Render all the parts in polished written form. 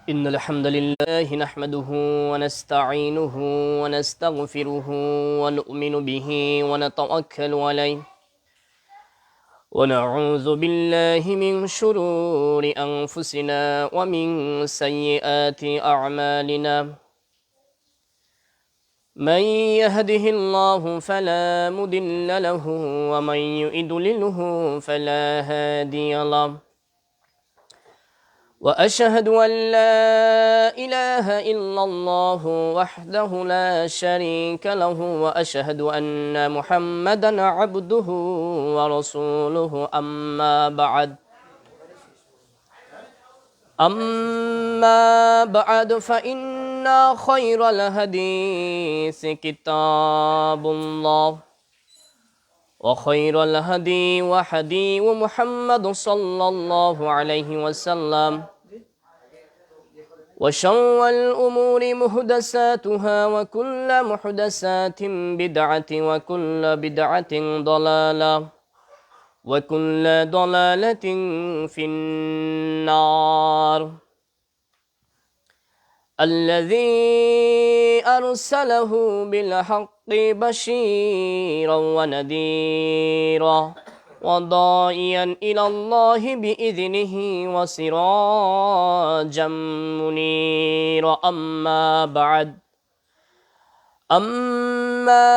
إن الحمد لله نحمده ونستعينه ونستغفره ونؤمن به ونتوكل عليه ونعوذ بالله من شرور أنفسنا ومن سيئات أعمالنا من يهده الله فلا مضل له ومن يضلله فلا هادي له وأشهد أن لا إله إلا الله وحده لا شريك له وأشهد أن محمدا عبده ورسوله أما بعد فإن خير الحديث كتاب الله وخير الهدي وهدي محمد صلى الله عليه وسلم وشر الأمور محدثاتها وكل محدثات بدعة وكل بدعة ضلالة وكل ضلالة في النار الذي أرسله بالحق بشيرا ونذيرا وداعيا إلى الله بإذنه وسراجا منيرا أما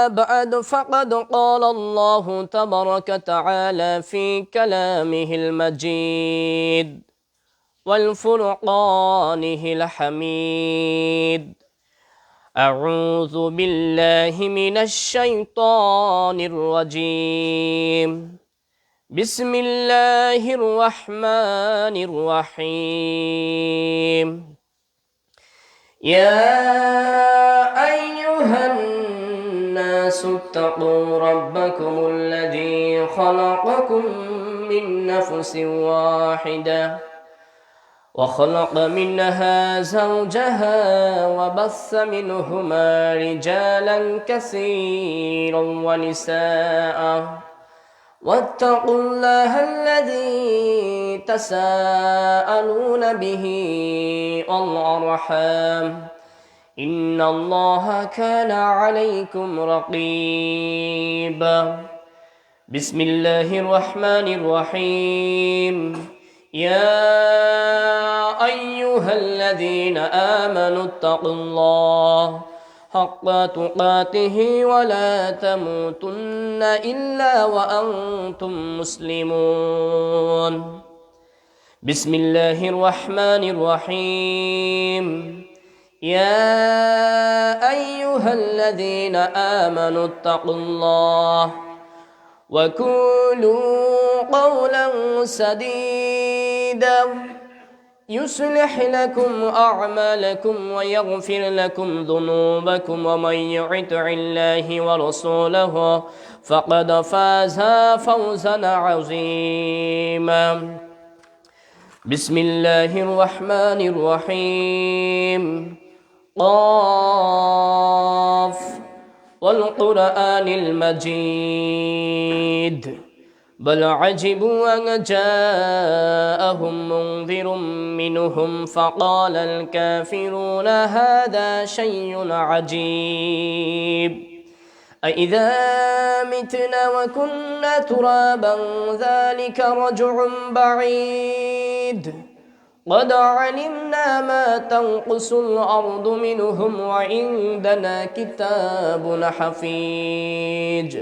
بعد فقد قال الله تبارك وتعالى في كلامه المجيد والفرقانه الحميد أعوذ بالله من الشيطان الرجيم بسم الله الرحمن الرحيم يا أيها الناس اتقوا ربكم الذي خلقكم من نفس واحدة وخلق منها زوجها وبث منهما رجالا كثيرا ونساء واتقوا الله الذي تساءلون به والأرحام إن الله كان عليكم رقيبا بسم الله الرحمن الرحيم يا أيها الذين آمنوا اتقوا الله حق تقاته ولا تموتن إلا وأنتم مسلمون بسم الله الرحمن الرحيم يا أيها الذين آمنوا اتقوا الله وقولوا قولا سديدا يصلح لكم أعمالكم ويغفر لكم ذنوبكم ومن يطع الله ورسوله فقد فاز فوزا عظيما بسم الله الرحمن الرحيم قاف والقرآن المجيد بل عجبوا أن جاءهم منذر منهم فقال الكافرون هذا شيء عجيب أإذا متنا وكنا ترابا ذلك رجع بعيد قد علمنا ما تنقص الأرض منهم وعندنا كتاب حفيظ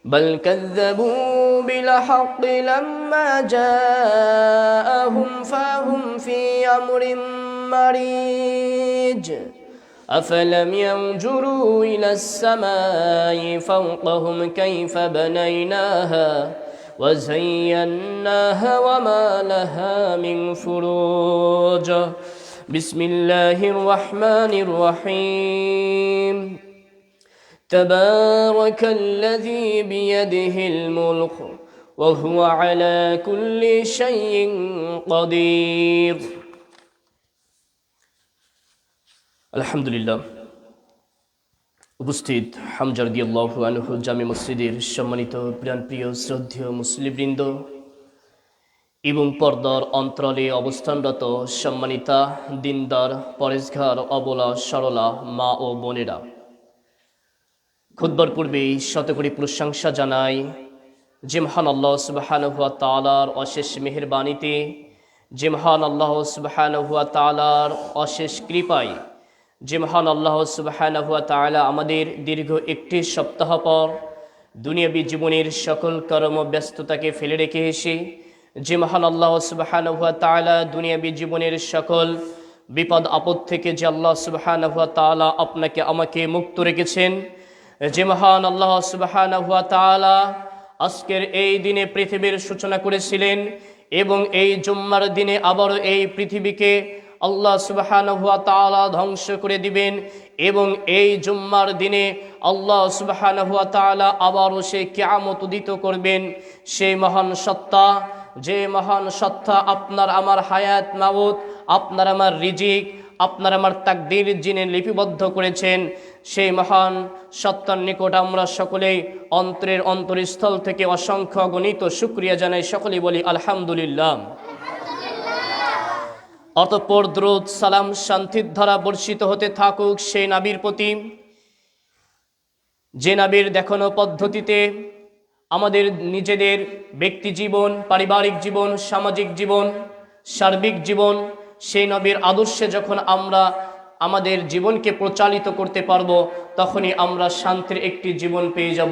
بل كذبوا بالحق لما جاءهم فهم في أمر مريج أفلم ينظروا إلى السماء فوقهم كيف بنيناها وزيناها وما لها من فروج بسم الله الرحمن الرحيم تبارك الذي بيده الملك وهو على كل شيء قدير الحمد لله উপস্থিত হামজা রাদিয়াল্লাহু আনহু জামে মসজিদের সম্মানিত প্রাণপ্রিয় শ্রদ্ধেয় মুসলিমবৃন্দ, এবং পর্দার অন্তরালে অবস্থানরত সম্মানিতা দিনদার পরেশগার অবলা সরলা মা ও বোনেরা, খুতবার পূর্বে শতকোটি প্রশংসা জানাই যে মহান আল্লাহ সুবহানাহু ওয়া তাআলার অশেষ মেহেরবানিতে, যে মহান আল্লাহ সুবহানাহু ওয়া তাআলার অশেষ কৃপায়, যে মহান আল্লাহ সুবহানাহু ওয়া তাআলা আমাদের দীর্ঘ একটি সপ্তাহ পর দুনিয়াবী জীবনের সকল কর্ম ব্যস্ততাকে ফেলে রেখে এসে, যে মহান আল্লাহ সুবহানাহু ওয়া তাআলা দুনিয়াবী জীবনের সকল বিপদ আপদ থেকে যে আল্লাহ সুবহানাহু ওয়া তাআলা আপনাকে আমাকে মুক্ত রেখেছেন, যে মহান আল্লাহ সুবহানাহু ওয়া তাআলা আজকের এই দিনে পৃথিবীর সূচনা করেছিলেন এবং এই জুম্মার দিনে আবারও এই পৃথিবীকে আল্লাহ সুবহানাহু ওয়া তাআলা ধ্বংস করে দিবেন এবং এই জুম্মার দিনে আল্লাহ সুবহানাহু ওয়া তাআলা আবারও সেই কিয়ামত উদিত করবেন। সেই মহান সত্তা, যে মহান সত্তা আপনার আমার হায়াত মাউত, আপনার আমার রিজিক, আপনার আমার তাকদীর যিনি লিপিবদ্ধ করেছেন, সেই মহান সত্তার নিকট আমরা সকলেই অন্তরের অন্তরস্থল থেকে অসংখ্য গণিত শুকরিয়া জানাই। সকলেই বলি আলহামদুলিল্লাহ। অতঃপর দরুদ সালাম শান্তির ধারা বর্ষিত হতে থাকুক সেই নবীর প্রতি, যে নবীর দেখানো পদ্ধতিতে আমাদের নিজেদের ব্যক্তি জীবন, পারিবারিক জীবন, সামাজিক জীবন, সার্বিক জীবন, সেই নবীর আদর্শে যখন আমরা আমাদের জীবনকে প্রচালিত করতে পারবো, তখনই আমরা শান্তির একটি জীবন পেয়ে যাব।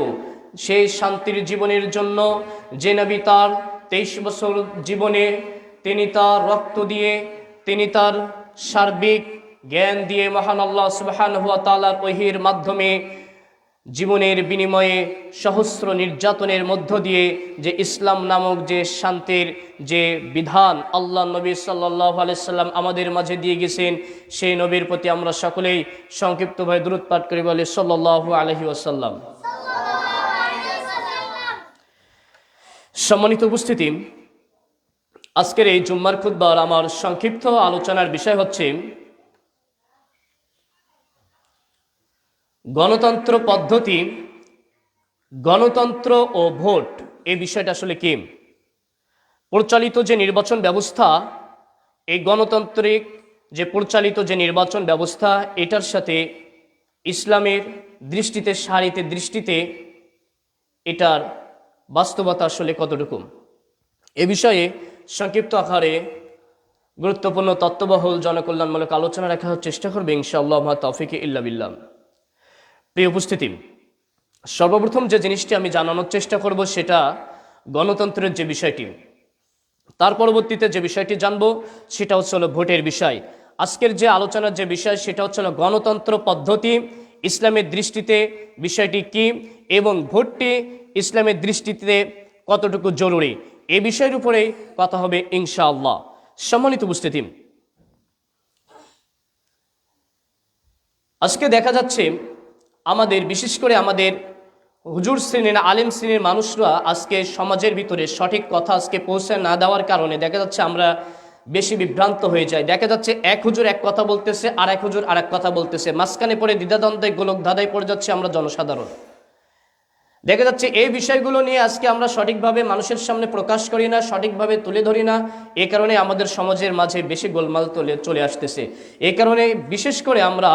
সেই শান্তির জীবনের জন্য যে নবী তার 23 বছর জীবনে তিনি তার রক্ত দিয়ে, তিনি তার সার্বিক জ্ঞান দিয়ে মহান আল্লাহ সুবহানাহু ওয়া তাআলার ওহীর মাধ্যমে জীবনের বিনিময়ে সহস্র নির্যাতনের মধ্য দিয়ে যে ইসলাম নামক যে শান্তির যে বিধান আল্লাহ নবী সাল্লাল্লাহু আলাইহি সাল্লাম আমাদের মাঝে দিয়ে গেছেন, সেই নবীর প্রতি আমরা সকলেই সংক্ষিপ্তভাবে দরুদ পাঠ করি বলে সাল্লাল্লাহু আলাইহি ওয়াসাল্লাম। সম্মানিত উপস্থিতি, আজকের এই জুম্মার খুতবার আমার সংক্ষিপ্ত আলোচনার বিষয় হচ্ছে গণতন্ত্র পদ্ধতি, গণতন্ত্র ও ভোট। এই বিষয়টা আসলে কি? পরিচালিত যে নির্বাচন ব্যবস্থা, এই গণতান্ত্রিক যে পরিচালিত যে নির্বাচন ব্যবস্থা, এটার সাথে ইসলামের দৃষ্টিতে, শরীয়তের দৃষ্টিতে এটার বাস্তবতা আসলে কতটুকু, এ বিষয়ে সংক্ষিপ্ত আকারে গুরুত্বপূর্ণ তত্ত্ববহুল জনকল্যাণমূলক আলোচনা রাখার চেষ্টা করবে ইনশাআল্লাহ, মা তৌফিকে ইল্লা বিল্লাহ। প্রিয় উপস্থিতি, সর্বপ্রথম যে জিনিসটি আমি জানানোর চেষ্টা করব সেটা গণতন্ত্রের যে বিষয়টি। তার পরবর্তীতে যে বিষয়টি জানবো সেটা হচ্ছে হলো ভোটের বিষয়। আজকের যে আলোচনার যে বিষয় সেটা হচ্ছে হলো গণতন্ত্র পদ্ধতি ইসলামের দৃষ্টিতে বিষয়টি কি এবং ভোটটি ইসলামের দৃষ্টিতে কতটুকু জরুরি, এই বিষয়ের উপরে কথা হবে ইনশাআল্লাহ। সম্মানিত উপস্থিতি, আজকে দেখা যাচ্ছে আমাদের, বিশেষ করে আমাদের হুজুর শ্রেণীর, আলেম শ্রেণীর মানুষরা আজকে সমাজের ভিতরে সঠিক কথা আজকে পৌঁছে না দেওয়ার কারণে দেখা যাচ্ছে আমরা বেশি বিভ্রান্ত হয়ে যাই। দেখা যাচ্ছে এক হুজুর এক কথা বলতেছে, আর এক হুজুর আর এক কথা বলতেছে, মাঝখানে পড়ে দ্বিধাদ্বন্দ্বে গোলক ধাঁধায় পড়ে যাচ্ছে আমরা জনসাধারণ। দেখা যাচ্ছে এই বিষয়গুলো নিয়ে আজকে আমরা সঠিকভাবে মানুষের সামনে প্রকাশ করি না, সঠিকভাবে তুলে ধরি না। এই কারণে আমাদের সমাজের মাঝে বেশি গোলমাল চলে আসতেছে। এই কারণে বিশেষ করে আমরা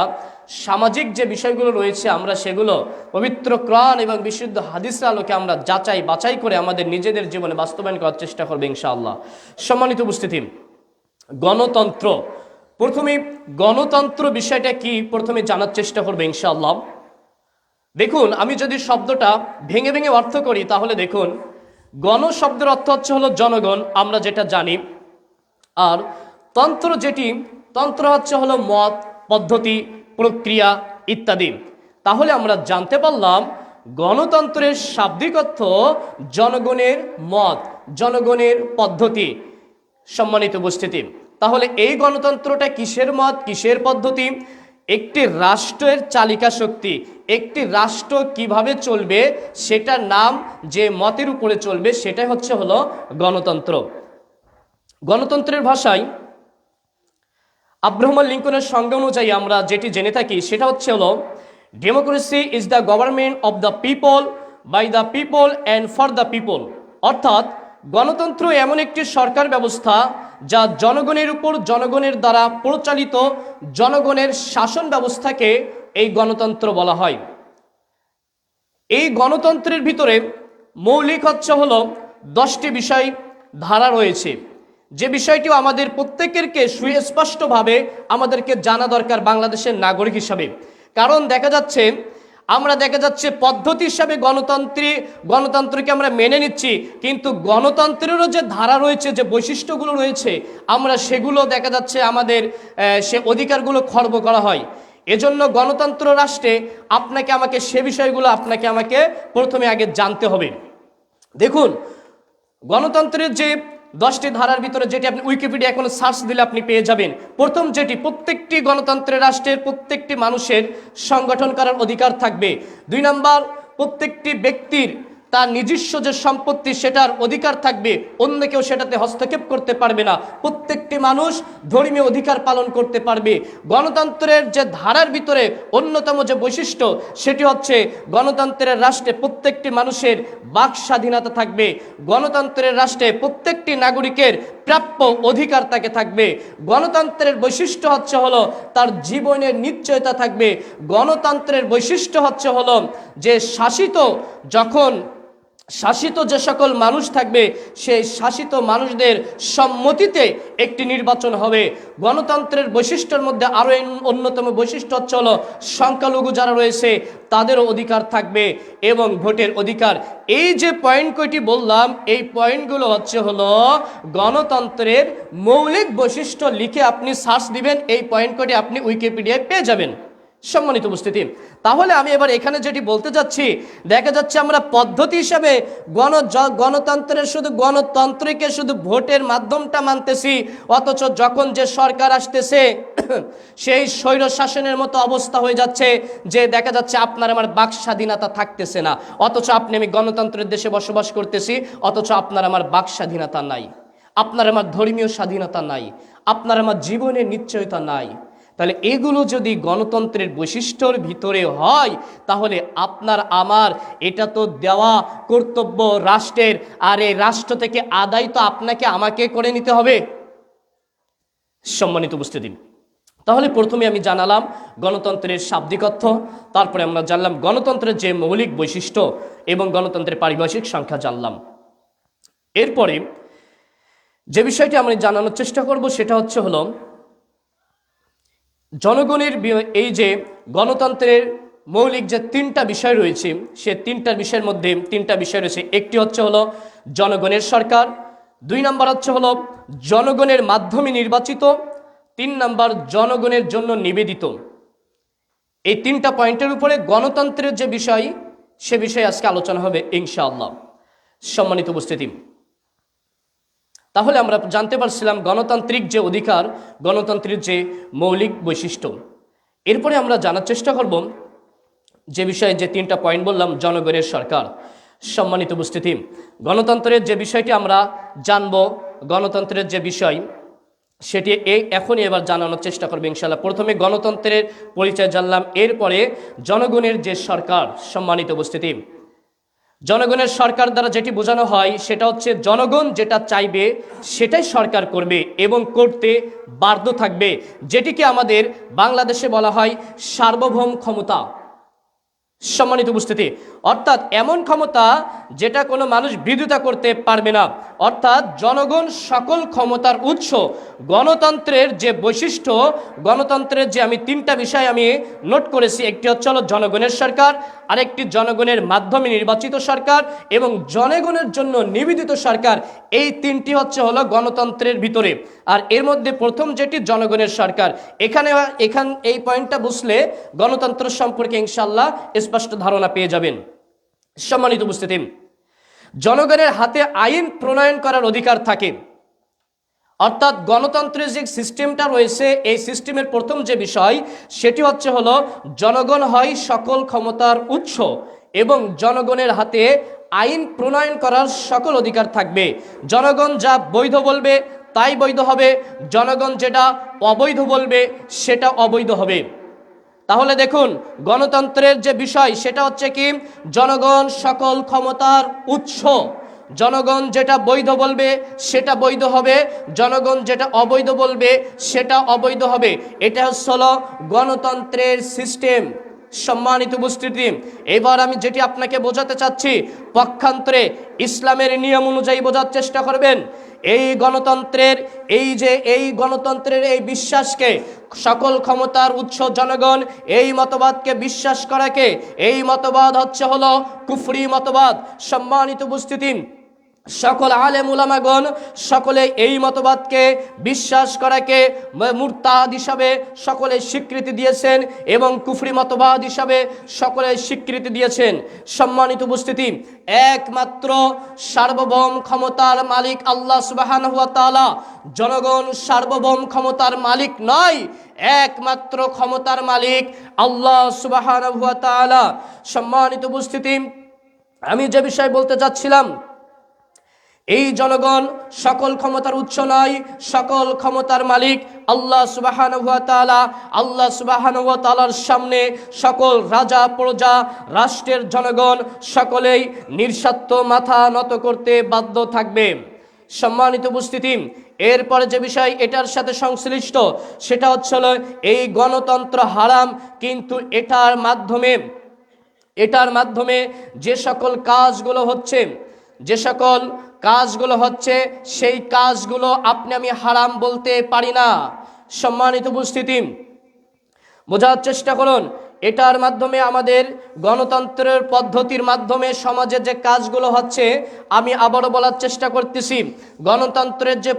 সামাজিক যে বিষয়গুলো রয়েছে আমরা সেগুলো পবিত্র কোরআন এবং বিশুদ্ধ হাদিসের আলোকে আমরা যাচাই বাছাই করে আমাদের নিজেদের জীবনে বাস্তবায়ন করার চেষ্টা করবে ইনশাআল্লাহ। সম্মানিত উপস্থিতি, গণতন্ত্র, প্রথমে গণতন্ত্র বিষয়টা কি প্রথমে জানার চেষ্টা করবে ইনশাআল্লাহ। দেখুন, আমি যদি শব্দটা ভেঙে ভেঙে অর্থ করি তাহলে দেখুন, গণ শব্দের অর্থ হচ্ছে হলো জনগণ, আমরা যেটা জানি। আর তন্ত্র যেটি, তন্ত্র হচ্ছে হলো মত, পদ্ধতি, প্রক্রিয়া ইত্যাদি। তাহলে আমরা জানতে পারলাম গণতন্ত্রের শাব্দিক অর্থ জনগণের মত, জনগণের পদ্ধতি। সম্মানিত উপস্থিতি, তাহলে এই গণতন্ত্রটা কিসের মত, কিসের পদ্ধতি? একটি রাষ্ট্রের চালিকা শক্তি, একটি রাষ্ট্র কিভাবে চলবে সেটার নাম, যে মতের উপরে চলবে সেটাই হচ্ছে হলো গণতন্ত্র। গণতন্ত্রের ভাষায় আব্রাহাম লিঙ্কনের সংজ্ঞা অনুযায়ী আমরা যেটি জেনে থাকি সেটা হচ্ছে হলো democracy is the government of the people, by the people and for the people. অর্থাৎ গণতন্ত্র এমন একটি সরকার ব্যবস্থা যা জনগণের উপর জনগণের দ্বারা পরিচালিত জনগণের শাসন ব্যবস্থাকে এই গণতন্ত্র বলা হয়। এই গণতন্ত্রের ভিতরে মৌলিক হলো 10টি বিষয় ধারা রয়েছে, যে বিষয়টিও আমাদের প্রত্যেকেরকে সুস্পষ্টভাবে আমাদেরকে জানা দরকার বাংলাদেশের নাগরিক হিসাবে। কারণ দেখা যাচ্ছে পদ্ধতি হিসাবে গণতন্ত্রকে আমরা মেনে নিচ্ছি, কিন্তু গণতন্ত্রেরও যে ধারা রয়েছে, যে বৈশিষ্ট্যগুলো রয়েছে, আমরা সেগুলো দেখা যাচ্ছে আমাদের সে অধিকারগুলো খর্ব করা হয়। এজন্য গণতন্ত্র রাষ্ট্রে আমাকে সে বিষয়গুলো আমাকে প্রথমে আগে জানতে হবে। দেখুন, গণতন্ত্রের যে 10টি ধারার ভিতরে যেটি আপনি উইকিপিডিয়া এখন সার্চ দিলে আপনি পেয়ে যাবেন। প্রথম যেটি, প্রত্যেকটি গণতন্ত্রের রাষ্ট্রের প্রত্যেকটি মানুষের সংগঠন করার অধিকার থাকবে। 2 নম্বর, প্রত্যেকটি ব্যক্তির তার নিজস্ব যে সম্পত্তি সেটার অধিকার থাকবে, অন্য কেউ সেটাতে হস্তক্ষেপ করতে পারবে না। প্রত্যেকটি মানুষ ধর্মীয় অধিকার পালন করতে পারবে। গণতন্ত্রের যে ধারার ভিতরে অন্যতম যে বৈশিষ্ট্য সেটি হচ্ছে গণতন্ত্রের রাষ্ট্রে প্রত্যেকটি মানুষের বাক স্বাধীনতা থাকবে। গণতন্ত্রের রাষ্ট্রে প্রত্যেকটি নাগরিকের প্রাপ্য অধিকার তাকে থাকবে। গণতন্ত্রের বৈশিষ্ট্য হলো তার জীবনের নিশ্চয়তা থাকবে। গণতন্ত্রের বৈশিষ্ট্য হলো যে শাসিত যে সকল মানুষ থাকবে সেই শাসিত মানুষদের সম্মতিতে একটি নির্বাচন হবে। গণতন্ত্রের বৈশিষ্ট্যের মধ্যে আরও অন্যতম বৈশিষ্ট্য হলো সংখ্যালঘু যারা রয়েছে তাদেরও অধিকার থাকবে এবং ভোটের অধিকার। এই যে পয়েন্ট কয়টি বললাম, এই পয়েন্টগুলো হলো গণতন্ত্রের মৌলিক বৈশিষ্ট্য। লিখে আপনি সার্চ দিবেন, এই পয়েন্ট কয়টি আপনি উইকিপিডিয়ায় পেয়ে যাবেন। সম্মানিত উপস্থিতি, তাহলে আমি এবার এখানে যেটি বলতে যাচ্ছি, দেখা যাচ্ছে আমরা পদ্ধতি হিসাবে গণতন্ত্রের গণতন্ত্রকে শুধু ভোটের মাধ্যমটা মানতেছি, অথচ যখন যে সরকার আসতেছে সেই স্বৈর শাসনের মতো অবস্থা হয়ে যাচ্ছে, যে দেখা যাচ্ছে আপনার আমার বাক স্বাধীনতা থাকতেছে না। অথচ আমি গণতন্ত্রের দেশে বসবাস করতেছি, অথচ আপনার আমার বাক স্বাধীনতা নাই, আপনার আমার ধর্মীয় স্বাধীনতা নাই, আপনার আমার জীবনের নিশ্চয়তা নাই। তাহলে এগুলো যদি গণতন্ত্রের বৈশিষ্ট্যর ভিতরে হয়, তাহলে আপনার আমার এটা তো দেওয়া কর্তব্য রাষ্ট্রের, আর এই রাষ্ট্র থেকে আদায় তো আমাকে করে নিতে হবে। সম্মানিত উপস্থিতি, তাহলে প্রথমে আমি জানালাম গণতন্ত্রের শাব্দিক অর্থ, তারপরে আমরা জানলাম গণতন্ত্রের যে মৌলিক বৈশিষ্ট্য এবং গণতন্ত্রের পারিভাষিক সংখ্যা জানলাম। এরপরে যে বিষয়টি আমরা জানানোর চেষ্টা করব সেটা হলো জনগণের এই যে গণতন্ত্রের মৌলিক যে 3টা বিষয় রয়েছে, সে 3টা বিষয়ের মধ্যে 3টা বিষয় রয়েছে। একটি হলো জনগণের সরকার, 2 নম্বর হলো জনগণের মাধ্যমে নির্বাচিত, 3 নম্বর জনগণের জন্য নিবেদিত। এই 3টা পয়েন্টের উপরে গণতন্ত্রের যে বিষয়, সে বিষয়ে আজকে আলোচনা হবে ইনশাআল্লাহ। সম্মানিত উপস্থিতি, তাহলে আমরা জানতে পারছিলাম গণতান্ত্রিক যে অধিকার, গণতন্ত্রের যে মৌলিক বৈশিষ্ট্য। এরপরে আমরা জানার চেষ্টা করব যে বিষয়ে যে 3টা পয়েন্ট বললাম, জনগণের সরকার। সম্মানিত উপস্থিতি, গণতন্ত্রের যে বিষয়টি আমরা জানব, গণতন্ত্রের যে বিষয় সেটি এখনই এবার জানানোর চেষ্টা করবে ইনশাআল্লাহ। প্রথমে গণতন্ত্রের পরিচয় জানলাম, এরপরে জনগণের যে সরকার। সম্মানিত উপস্থিতি, জনগণের সরকার দ্বারা যেটি বোঝানো হয় সেটা হচ্ছে জনগণ যেটা চাইবে সেটাই সরকার করবে এবং করতে বাধ্য থাকবে, যেটিকে আমাদের বাংলাদেশে বলা হয় সার্বভৌম ক্ষমতা। সম্মানিত উপস্থিতি, অর্থাৎ এমন ক্ষমতা যেটা কোনো মানুষ বিরোধিতা করতে পারবে না, অর্থাৎ জনগণ সকল ক্ষমতার উৎস। গণতন্ত্রের যে বৈশিষ্ট্য, গণতন্ত্রের যে আমি 3টা বিষয় আমি নোট করেছি, একটি হলো জনগণের সরকার, আরেকটি জনগণের মাধ্যমে নির্বাচিত সরকার এবং জনগণের জন্য নিবেদিত সরকার। এই 3টি হলো গণতন্ত্রের ভিতরে। আর এর মধ্যে প্রথম যেটি জনগণের সরকার, এই পয়েন্টটা বুঝলে গণতন্ত্র সম্পর্কে ইনশাআল্লাহ স্পষ্ট ধারণা পেয়ে যাবেন। সম্মানিত উপস্থিতি, জনগণের হাতে আইন প্রণয়ন করার অধিকার থাকে, অর্থাৎ গণতন্ত্রের যে সিস্টেমটা রয়েছে, এই সিস্টেমের প্রথম যে বিষয় সেটি হলো জনগণ হয় সকল ক্ষমতার উৎস এবং জনগণের হাতে আইন প্রণয়ন করার সকল অধিকার থাকবে। জনগণ যা বৈধ বলবে তাই বৈধ হবে, জনগণ যেটা অবৈধ বলবে সেটা অবৈধ হবে। তাহলে দেখুন, গণতন্ত্রের যে বিষয় সেটা হচ্ছে কি, জনগণ সকল ক্ষমতার উৎস, জনগণ যেটা বৈধ বলবে সেটা বৈধ হবে, জনগণ যেটা অবৈধ বলবে সেটা অবৈধ হবে। এটা হলো গণতন্ত্রের সিস্টেম। সম্মানিত উপস্থিতি, এবার আমি যেটি আপনাকে বোঝাতে চাচ্ছি, পক্ষান্তরে ইসলামের নিয়ম অনুযায়ী বোঝার চেষ্টা করবেন। এই গণতন্ত্রের এই বিশ্বাসকে, সকল ক্ষমতার উৎস জনগণ, এই মতবাদকে বিশ্বাস করাকে, এই মতবাদ হলো কুফরি মতবাদ। সম্মানিত উপস্থিতি, সকল আলেম উলামাগণ সকলে এই মতবাদকে বিশ্বাস করাকে মুরতাদ হিসাবে সকলে স্বীকৃতি দিয়েছেন এবং কুফরি মতবাদ হিসাবে সকলে স্বীকৃতি দিয়েছেন। সম্মানিত উপস্থিতি, একমাত্র সার্বভৌম ক্ষমতার মালিক আল্লাহ সুবহানাহু ওয়া তাআলা। জনগণ সার্বভৌম ক্ষমতার মালিক নয়, একমাত্র ক্ষমতার মালিক আল্লাহ সুবহানাহু ওয়া তাআলা। সম্মানিত উপস্থিতি, আমি যে বিষয় বলতে যাচ্ছিলাম, এই জনগণ সকল ক্ষমতার উৎস নয়, সকল ক্ষমতার মালিক আল্লাহ সুবহানাহু ওয়া তাআলা। আল্লাহ সুবহানাহু ওয়া তাআলার সামনে সকল রাজা প্রজা, রাষ্ট্রের জনগণ সকলেই নিঃস্বার্থ মাথা নত করতে বাধ্য থাকবে। সম্মানিত উপস্থিতি, এরপরে যে বিষয় এটার সাথে সংশ্লিষ্ট সেটা হলো এই গণতন্ত্র হারাম, কিন্তু এটার মাধ্যমে যে সকল কাজগুলো হচ্ছে সেই কাজগুলো আপনি আমি হারাম বলতে পারি না। সম্মানিত উপস্থিতি, বোঝার চেষ্টা করুন। এটার মাধ্যমে, আমাদের গণতন্ত্রের পদ্ধতির মাধ্যমে সমাজে যে কাজগুলো হচ্ছে, আমি আবারও বলার চেষ্টা করতেছি, গণতন্ত্রের যে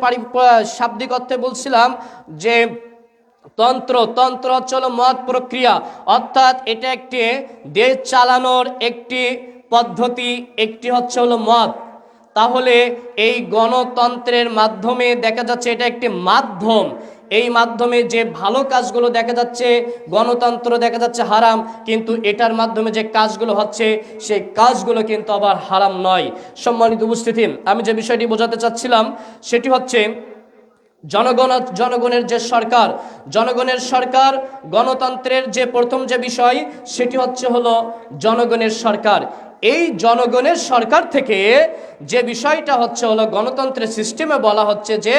শাব্দিক অর্থে বলছিলাম যে তন্ত্র হলো মত প্রক্রিয়া, অর্থাৎ এটা একটি দেশ চালানোর একটি পদ্ধতি, একটি হলো মত। তাহলে এই গণতন্ত্রের মাধ্যমে দেখা যাচ্ছে এটা একটি মাধ্যম, এই মাধ্যমে যে ভালো কাজগুলো দেখা যাচ্ছে, গণতন্ত্র দেখা যাচ্ছে হারাম, কিন্তু এটার মাধ্যমে যে কাজগুলো হচ্ছে সেই কাজগুলো কিন্তু আবার হারাম নয়। সম্মানিত উপস্থিতি, আমি যে বিষয়টি বোঝাতে চাচ্ছিলাম সেটি হচ্ছে জনগণের যে সরকার, জনগণের সরকার, গণতন্ত্রের যে প্রথম যে বিষয় সেটি হলো জনগণের সরকার। এই জনগণের সরকার থেকে যে বিষয়টা হলো গণতন্ত্রের সিস্টেমে বলা হচ্ছে যে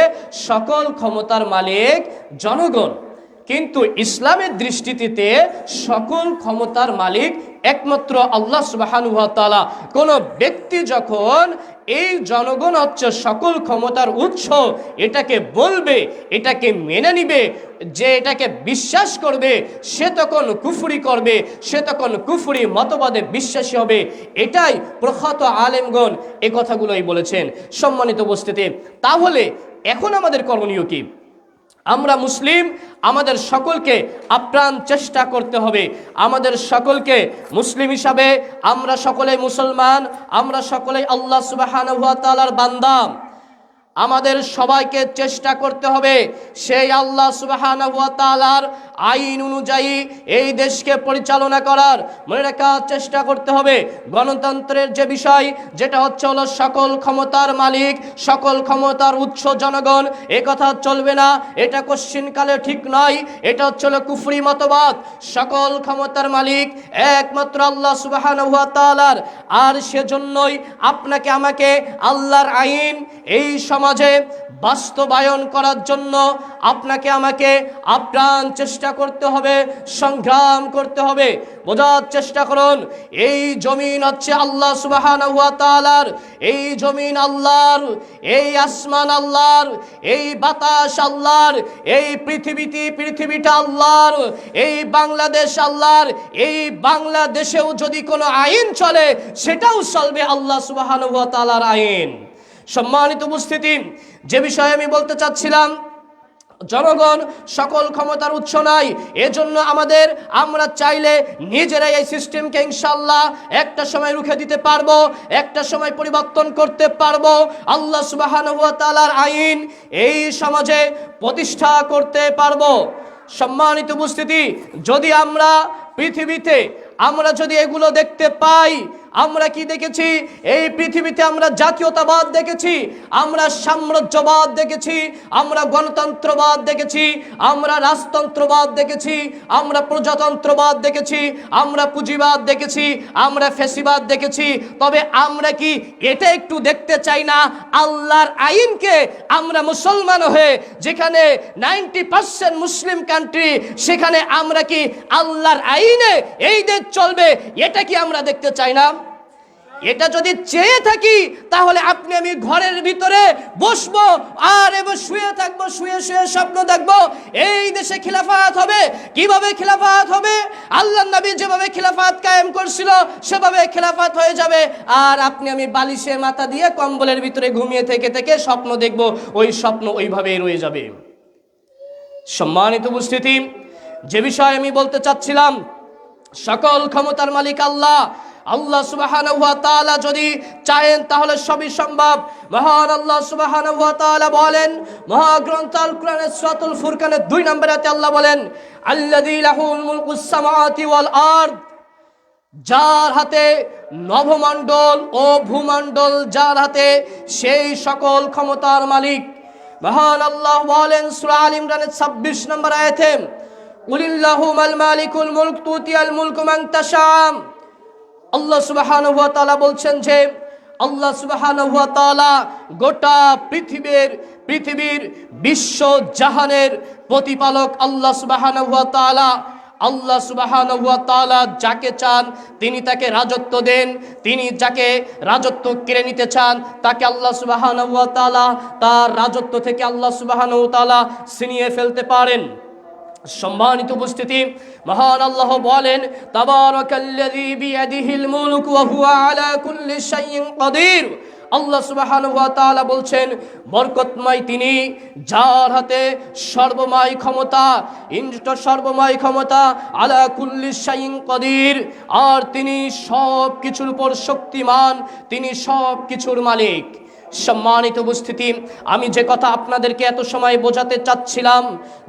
সকল ক্ষমতার মালিক জনগণ, কিন্তু ইসলামের দৃষ্টিতে সকল ক্ষমতার মালিক একমাত্র আল্লাহ সুবহানাহু ওয়া তাআলা। কোন ব্যক্তি যখন এই জনগণ হচ্ছে সকল ক্ষমতার উৎস এটাকে বলবে, এটাকে মেনে নিবে, যে এটাকে বিশ্বাস করবে, সে তখন কুফরি করবে, সে তখন কুফরি মতবাদে বিশ্বাসী হবে। এটাই প্রখ্যাত আলেমগণ এই কথাগুলোই বলেছেন। সম্মানিত উপস্থিতি, তাহলে এখন আমাদের করণীয় কি? আমরা মুসলিম, আমাদের সকলকে আপ্রাণ চেষ্টা করতে হবে, আমাদের সকলকে মুসলিম হিসাবে, আমরা সকলেই মুসলমান, আমরা সকলেই আল্লাহ সুবহানাহু ওয়া তাআলার বান্দা। আমাদের সবাইকে চেষ্টা করতে হবে সেই আল্লাহ সুবহানাহু ওয়া তাআলার আইন অনুযায়ী এই দেশকে পরিচালনা করার। মনে রাখার চেষ্টা করতে হবে গণতন্ত্রের যে বিষয়, যেটা হলো সকল ক্ষমতার মালিক, সকল ক্ষমতার উৎস জনগণ, এ কথা চলবে না, এটা কোশ্চিনকালে ঠিক নয়, এটা হলো কুফরি মতবাদ। সকল ক্ষমতার মালিক একমাত্র আল্লাহ সুবহানাহু ওয়া তাআলার, আর সেজন্যই আপনাকে আমাকে আল্লাহর আইন এই সমাজে বাস্তবায়ন করার জন্য আপনাকে আমাকে আপ্রাণ চেষ্টা করতে হবে, সংগ্রাম করতে হবে। বোঝার চেষ্টা করুন, এই জমিন হচ্ছে আল্লাহ সুবহানাহু ওয়া তাআলার, এই জমিন আল্লাহর, এই আসমান আল্লাহর, এই বাতাস আল্লাহর, এই পৃথিবীটা আল্লাহর, এই বাংলাদেশ আল্লাহর। এই বাংলাদেশেও যদি কোনো আইন চলে সেটাও চলবে আল্লাহ সুবহানাহু ওয়া তাআলার আইন। সম্মানিত উপস্থিতি, যে বিষয়ে আমি বলতে চাচ্ছিলাম, জনগণ সকল ক্ষমতার উৎস নাই, এজন্য আমরা চাইলে নিজেরাই এই সিস্টেমকে ইনশাআল্লাহ একটা সময় রুখে দিতে পারবো, একটা সময় পরিবর্তন করতে পারবো। আল্লাহ সুবহানাহু ওয়া তাআলার আইন এই সমাজে প্রতিষ্ঠা করতে পারবো। সম্মানিত উপস্থিতি, যদি আমরা পৃথিবীতে যদি এগুলো দেখতে পাই, আমরা কি দেখেছি? এই পৃথিবীতে আমরা জাতীয়তাবাদ দেখেছি, আমরা সাম্রাজ্যবাদ দেখেছি, আমরা গণতন্ত্রবাদ দেখেছি, আমরা রাজতন্ত্রবাদ দেখেছি, আমরা প্রজাতন্ত্রবাদ দেখেছি, আমরা পুঁজিবাদ দেখেছি, আমরা ফ্যাসিবাদ দেখেছি। তবে আমরা কি এটা একটু দেখতে চাই না আল্লাহর আইনকে? আমরা মুসলমান হয়ে যেখানে 90% মুসলিম কান্ট্রি, সেখানে আমরা কি আল্লাহর আইনে এই দেশ চলবে, এটা কি আমরা দেখতে চাই না? এটা যদি চেয়ে থাকি তাহলে আপনি আমি ঘরের ভিতরে বসবো আর এবার শুয়ে থাকবো, শুয়ে শুয়ে স্বপ্ন দেখবো এই দেশে খিলাফত হবে। কিভাবে খিলাফত হবে? আল্লাহর নবী যেভাবে খিলাফত কায়েম করছিল সেভাবে খিলাফত হয়ে যাবে, আর আপনি আমি বালিশে মাথা দিয়ে কম্বলের ভিতরে ঘুমিয়ে থেকে থেকে স্বপ্ন দেখবো, ওই স্বপ্ন ওইভাবেই রয়ে যাবে। সম্মানিত উপস্থিতি, যে বিষয় আমি বলতে চাচ্ছিলাম, সকল ক্ষমতার মালিক আল্লাহ। আল্লাহ সুবহানাহু ওয়া তাআলা যদি চাহেন তাহলে সবই সম্ভব। মহান আল্লাহ সুবহানাহু ওয়া তাআলা বলেন মহাগ্রন্থ আল কোরআনের সূরাতুল ফুরকানের 2 নম্বর আয়াতে আল্লাহ বলেন, আল্লাযী লাহুল মুলকুস সামাওয়াতি ওয়াল আরদ, যার হাতে নভমণ্ডল ও ভূমণ্ডল, যার হাতে, সেই সকল ক্ষমতার মালিক। মহান আল্লাহ বলেন সূরা আল ইমরানের 26 নম্বর আয়াতে, কুলিল্লাহুমাল মালিকুল মুলক তুতিয়াল মুলকু মান তাশা। আল্লাহ সুবহানাহু ওয়া তাআলা বলছেন যে আল্লাহ সুবহানাহু ওয়া তাআলা গোটা পৃথিবীর বিশ্ব জাহানের প্রতিপালক আল্লাহ সুবহানাহু ওয়া তাআলা। আল্লাহ সুবহানাহু ওয়া তাআলা যাকে চান তিনি তাকে রাজত্ব দেন, তিনি যাকে রাজত্ব কেড়ে নিতে চান তাকে আল্লাহ সুবহানাহু ওয়া তাআলা তার রাজত্ব থেকে আল্লাহ সুবহানাহু ওয়া তাআলা ছিনিয়ে ফেলতে পারেন। সম্মানিত উপস্থিতি, মহান আল্লাহ বলেন তাবারাকাল্লাযী বিয়াদিহিল মুলকু ওয়া হুয়া আলা কুল্লি শাইইন কাদির। আল্লাহ সুবহানাহু ওয়া তাআলা বলছেন বরকতময় তিনি, যার হাতে সর্বময় ক্ষমতা, সর্বময় ক্ষমতা, আলা কুল্লি শাইইন কাদির, আর তিনি সব কিছুর উপর শক্তিমান, তিনি সব কিছুর মালিক। সম্মানিত উপস্থিতি, আমি যে কথা আপনাদেরকে এত সময় বোঝাতে চাচ্ছিলাম,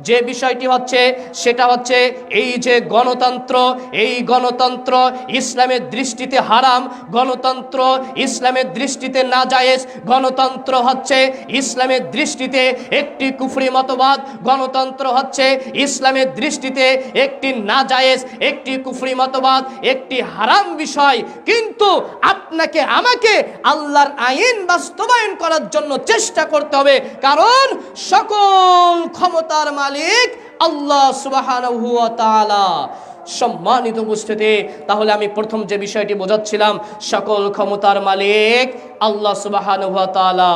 যে বিষয়টি হচ্ছে সেটা হচ্ছে এই যে গণতন্ত্র, এই গণতন্ত্র ইসলামের দৃষ্টিতে হারাম, গণতন্ত্র ইসলামের দৃষ্টিতে নাজায়েজ, গণতন্ত্র হচ্ছে ইসলামের দৃষ্টিতে একটি কুফরি মতবাদ, গণতন্ত্র হচ্ছে ইসলামের দৃষ্টিতে একটি নাজায়েজ, একটি কুফরি মতবাদ, একটি হারাম বিষয়। কিন্তু আপনাকে আমাকে আল্লাহর আইন বাস্তবায়ন করার জন্য চেষ্টা করতে হবে, কারণ সকল ক্ষমতার মালিক আল্লাহ সুবহানাহু ওয়া তাআলা। সম্মানিত উপস্থিতি, তাহলে আমি প্রথম যে বিষয়টি বোঝাচ্ছিলাম, সকল ক্ষমতার মালিক আল্লাহ সুবহানাহু ওয়া তাআলা।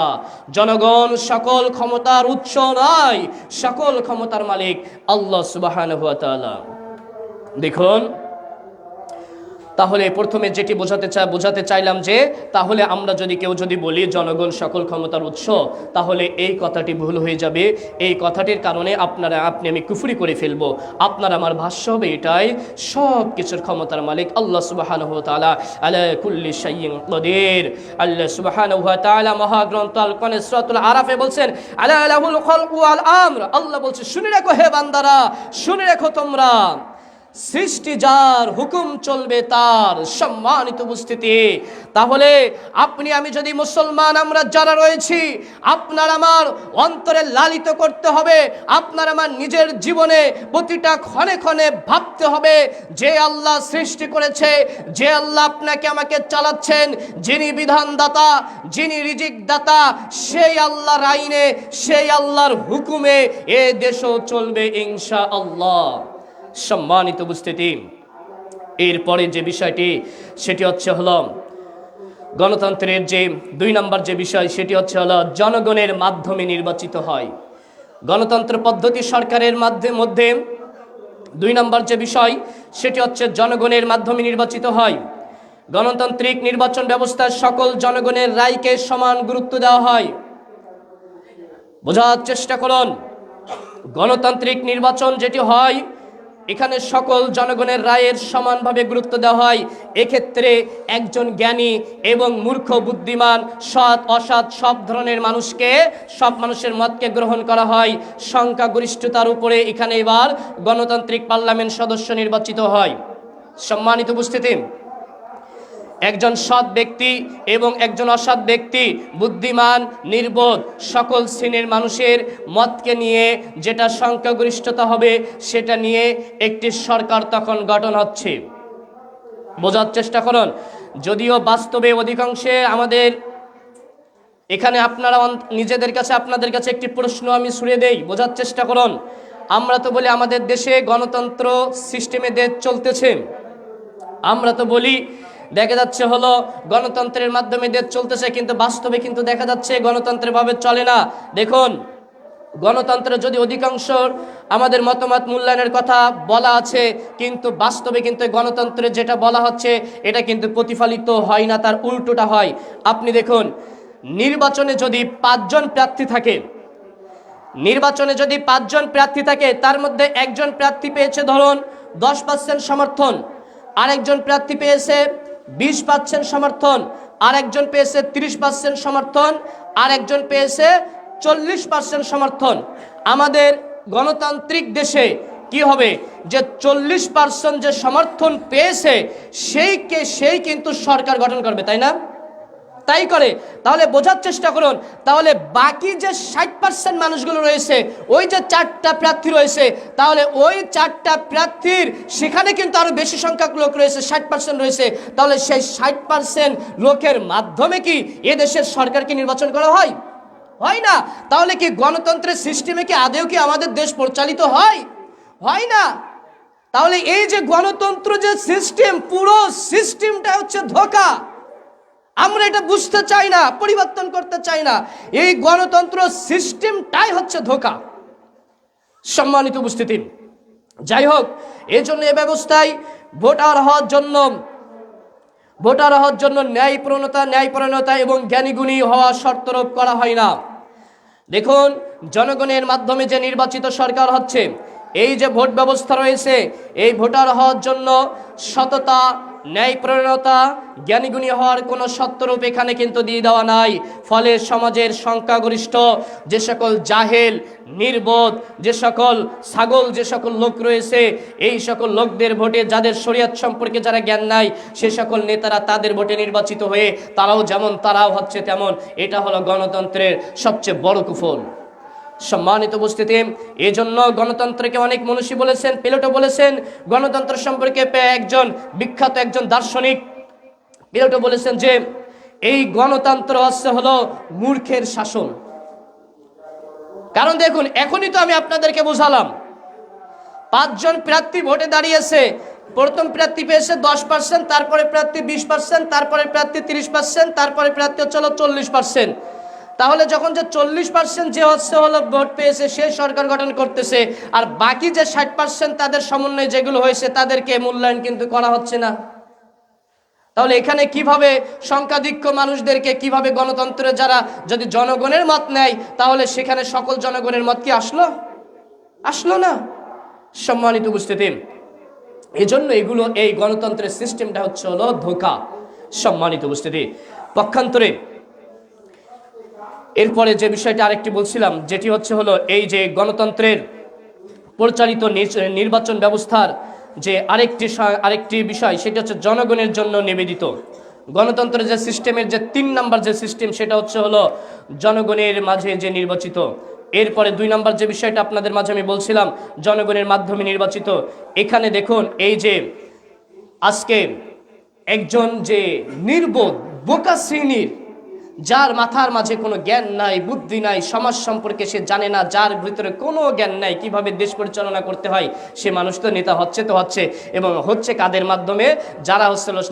জনগণ সকল ক্ষমতার উৎস নয়, সকল ক্ষমতার মালিক আল্লাহ সুবহানাহু ওয়া তাআলা। দেখুন, তাহলে প্রথমে যেটি বোঝাতে চাইলাম যে তাহলে আমরা কেউ যদি বলি জনগণ সকল ক্ষমতার উৎস, তাহলে এই কথাটি ভুল হয়ে যাবে। এই কথাটির কারণে আপনি আমি কুফরি করে ফেলবো। আপনার আমার ভাষ্য হবে এটাই, সব কিছুর ক্ষমতার মালিক আল্লাহ সুবহানাহু ওয়া তাআলা, আলা কুল্লি শাইইন কাদির। আল্লাহ সুবহানাহু ওয়া তাআলা মহাগ্রন্থ আল কোরআনের সূরাতুল আরাফে বলছেন আলা লাহুল খালকু ওয়াল আমর। আল্লাহ বলছে শুনে রাখো হে বান্দারা, শুনে রাখো তোমরা, সৃষ্টি যার, হুকুম চলবে তার। সম্মানিত উপস্থিতি, তাহলে আপনি আমি যদি মুসলমান আমরা যারা রয়েছি, আপনার আমার অন্তরে লালিত করতে হবে, আপনার আমার নিজের জীবনে প্রতিটা ক্ষণে ক্ষণে ভাবতে হবে যে আল্লাহ সৃষ্টি করেছে, যে আল্লাহ আপনাকে আমাকে চালাচ্ছেন, যিনি বিধানদাতা, যিনি রিজিক দাতা, সেই আল্লাহর আইনে, সেই আল্লাহর হুকুমে এ দেশও চলবে ইনশাআল্লাহ। সম্মানিত উপস্থিতি, এরপরে যে বিষয়টি সেটি হলো গণতন্ত্রের যে 2 নম্বর যে বিষয়, সেটি হলো জনগণের মাধ্যমে নির্বাচিত হয়। গণতন্ত্র পদ্ধতি সরকারের মধ্যে 2 নম্বর যে বিষয় সেটি হচ্ছে জনগণের মাধ্যমে নির্বাচিত হয়। গণতান্ত্রিক নির্বাচন ব্যবস্থায় সকল জনগণের রায়কে সমান গুরুত্ব দেওয়া হয়। বোঝার চেষ্টা করুন, গণতান্ত্রিক নির্বাচন যেটি হয় এখানে সকল জনগণের রায়ের সমানভাবে গুরুত্ব দেওয়া হয়। এক্ষেত্রে একজন জ্ঞানী এবং মূর্খ, বুদ্ধিমান, সৎ অসৎ সব ধরনের মানুষকে, সব মানুষের মতকে গ্রহণ করা হয়। সংখ্যাগরিষ্ঠতার উপরে এখানে এবার গণতান্ত্রিক পার্লামেন্ট সদস্য নির্বাচিত হয়। সম্মানিত উপস্থিতি, একজন সৎ ব্যক্তি এবং একজন অসৎ ব্যক্তি, বুদ্ধিমান নির্বোধ সকল শ্রেণীর মানুষের মতকে নিয়ে যেটা সংখ্যাগরিষ্ঠতা হবে সেটা নিয়ে একটি সরকার তখন গঠন হচ্ছে। বোঝার চেষ্টা করুন। যদিও বাস্তবে অধিকাংশে আমাদের এখানে আপনারা নিজেদের কাছে আপনাদের কাছে একটি প্রশ্ন আমি ছুড়ে দেই, বোঝার চেষ্টা করুন। আমরা তো বলি আমাদের দেশে গণতন্ত্র সিস্টেমে দেশ চলতেছে, আমরা তো বলি দেখা যাচ্ছে হলো গণতন্ত্রের মাধ্যমে দেশ চলতেছে, কিন্তু বাস্তবে কিন্তু দেখা যাচ্ছে গণতন্ত্রের ভাবে চলে না। দেখুন, গণতন্ত্র যদি অধিকাংশ আমাদের মতামত মূল্যায়নের কথা বলা আছে, কিন্তু বাস্তবে কিন্তু গণতন্ত্রে যেটা বলা হচ্ছে এটা কিন্তু প্রতিফলিত হয় না, তার উল্টোটা হয়। আপনি দেখুন, নির্বাচনে যদি 5 জন প্রার্থী থাকে, নির্বাচনে যদি 5 জন প্রার্থী থাকে, তার মধ্যে একজন প্রার্থী পেয়েছে ধরুন 10% সমর্থন, আরেকজন প্রার্থী পেয়েছে 20% সমর্থন, আরেকজন পেয়েছে 30% সমর্থন, আরেকজন পেয়েছে 40% সমর্থন। আমাদের গণতান্ত্রিক দেশে কি হবে যে 40% যে সমর্থন পেয়েছে সেই কিন্তু সরকার গঠন করবে, তাই না? তাই করে। তাহলে বোঝার চেষ্টা করুন, তাহলে বাকি যে 60% মানুষগুলো রয়েছে, ওই যে 4টা প্রার্থী রয়েছে, তাহলে ওই 4টা প্রার্থীর সেখানে কিন্তু আরো বেশি সংখ্যক লোক রয়েছে, 60% রয়েছে। তাহলে সেই 60% লোকের মাধ্যমে কি এদেশের সরকারকে নির্বাচন করা হয়? হয় না। তাহলে কি গণতন্ত্রের সিস্টেমে কি আদৌ কি আমাদের দেশ পরিচালিত হয়? হয় না। তাহলে এই যে গণতন্ত্র যে সিস্টেম, পুরো সিস্টেমটা হচ্ছে ধোঁকা। আমরা এটা বুঝতে চাই না, পরিবর্তন করতে চাই না। এই গণতন্ত্র সিস্টেমটাই হচ্ছে ধোঁকা। সম্মানিত উপস্থিতি, যাই হোক, এই জন্য এই ব্যবস্থায় ভোটার হওয়ার জন্য ন্যায়পরায়ণতা এবং জ্ঞানীগুণী হওয়া শর্তরোপ করা হয় না। দেখুন, জনগণের মাধ্যমে যে নির্বাচিত সরকার হচ্ছে, এই যে ভোট ব্যবস্থা রয়েছে, এই ভোটার হওয়ার জন্য সততা, ন্যায়পরায়ণতা, জ্ঞানীগুণী হওয়ার কোনো শর্তরূপ এখানে কিন্তু দিয়ে দেওয়া নাই। ফলে সমাজের সংখ্যাগরিষ্ঠ যে সকল জাহেল, নির্বোধ, যে সকল ছাগল, যে সকল লোক রয়েছে, এই সকল লোকদের ভোটে, যাদের শরীয়ত সম্পর্কে যারা জ্ঞান নাই, সে সকল নেতারা তাদের ভোটে নির্বাচিত হয়ে তারাও যেমন তারাও হচ্ছে তেমন। এটা হলো গণতন্ত্রের সবচেয়ে বড় কুফল। সম্মানিত উপস্থিতি, এই জন্য গণতন্ত্রকে অনেক মনীষী বলেছেন, প্লেটো বলেছেন, গণতন্ত্র সম্পর্কে একজন বিখ্যাত একজন দার্শনিক প্লেটো বলেছেন যে এই গণতন্ত্র হলো মূর্খের শাসন। কারণ দেখুন, এখনই তো আমি আপনাদেরকে বোঝালাম, 5 জন প্রার্থী ভোটে দাঁড়িয়েছে, প্রথম প্রার্থী পেয়েছে 10%, তারপরে প্রার্থী 20%, তারপরে প্রার্থী 30%, তারপরে প্রার্থী হচ্ছে 40%। তাহলে যখন যে 40% যে হলো ভোট পেয়েছে সে সরকার গঠন করতেছে, আর বাকি যে 60% তাদের সমন্বয় যেগুলো হয়েছে তাদেরকে মূল্যায়ন কিন্তু করা হচ্ছে না। তাহলে এখানে কিভাবে সংখ্যাধিক্য মানুষদেরকে কিভাবে গণতন্ত্রে যারা যদি জনগণের মত নেয়, তাহলে সেখানে সকল জনগণের মত কি আসলো না। সম্মানিত উপস্থিতি, এজন্য এই গণতন্ত্রের সিস্টেমটা হলো ধোঁকা। সম্মানিত উপস্থিতি, পক্ষান্তরে এরপরে যে বিষয়টা আরেকটি বলছিলাম, যেটি হলো এই যে গণতন্ত্রের পরিচালিত নির্বাচন ব্যবস্থার যে আরেকটি বিষয়, সেটা হচ্ছে জনগণের জন্য নিবেদিত। গণতন্ত্রের যে সিস্টেমের যে 3 নাম্বার যে সিস্টেম, সেটা হলো জনগণের মাঝে যে নির্বাচিত। এরপরে 2 নাম্বার যে বিষয়টা আপনাদের মাঝে আমি বলছিলাম, জনগণের মাধ্যমে নির্বাচিত। এখানে দেখুন, এই যে আজকে একজন যে নির্বোধ বোকা শ্রেণীর, যার মাথার মাঝে কোনো জ্ঞান নাই, বুদ্ধি নাই, সমাজ সম্পর্কে সে জানে না, যার ভিতরে কোনো জ্ঞান নাই কিভাবে দেশ পরিচালনা করতে হয়, সে মানুষ তো নেতা হচ্ছে এবং হচ্ছে কাদের মাধ্যমে? যারা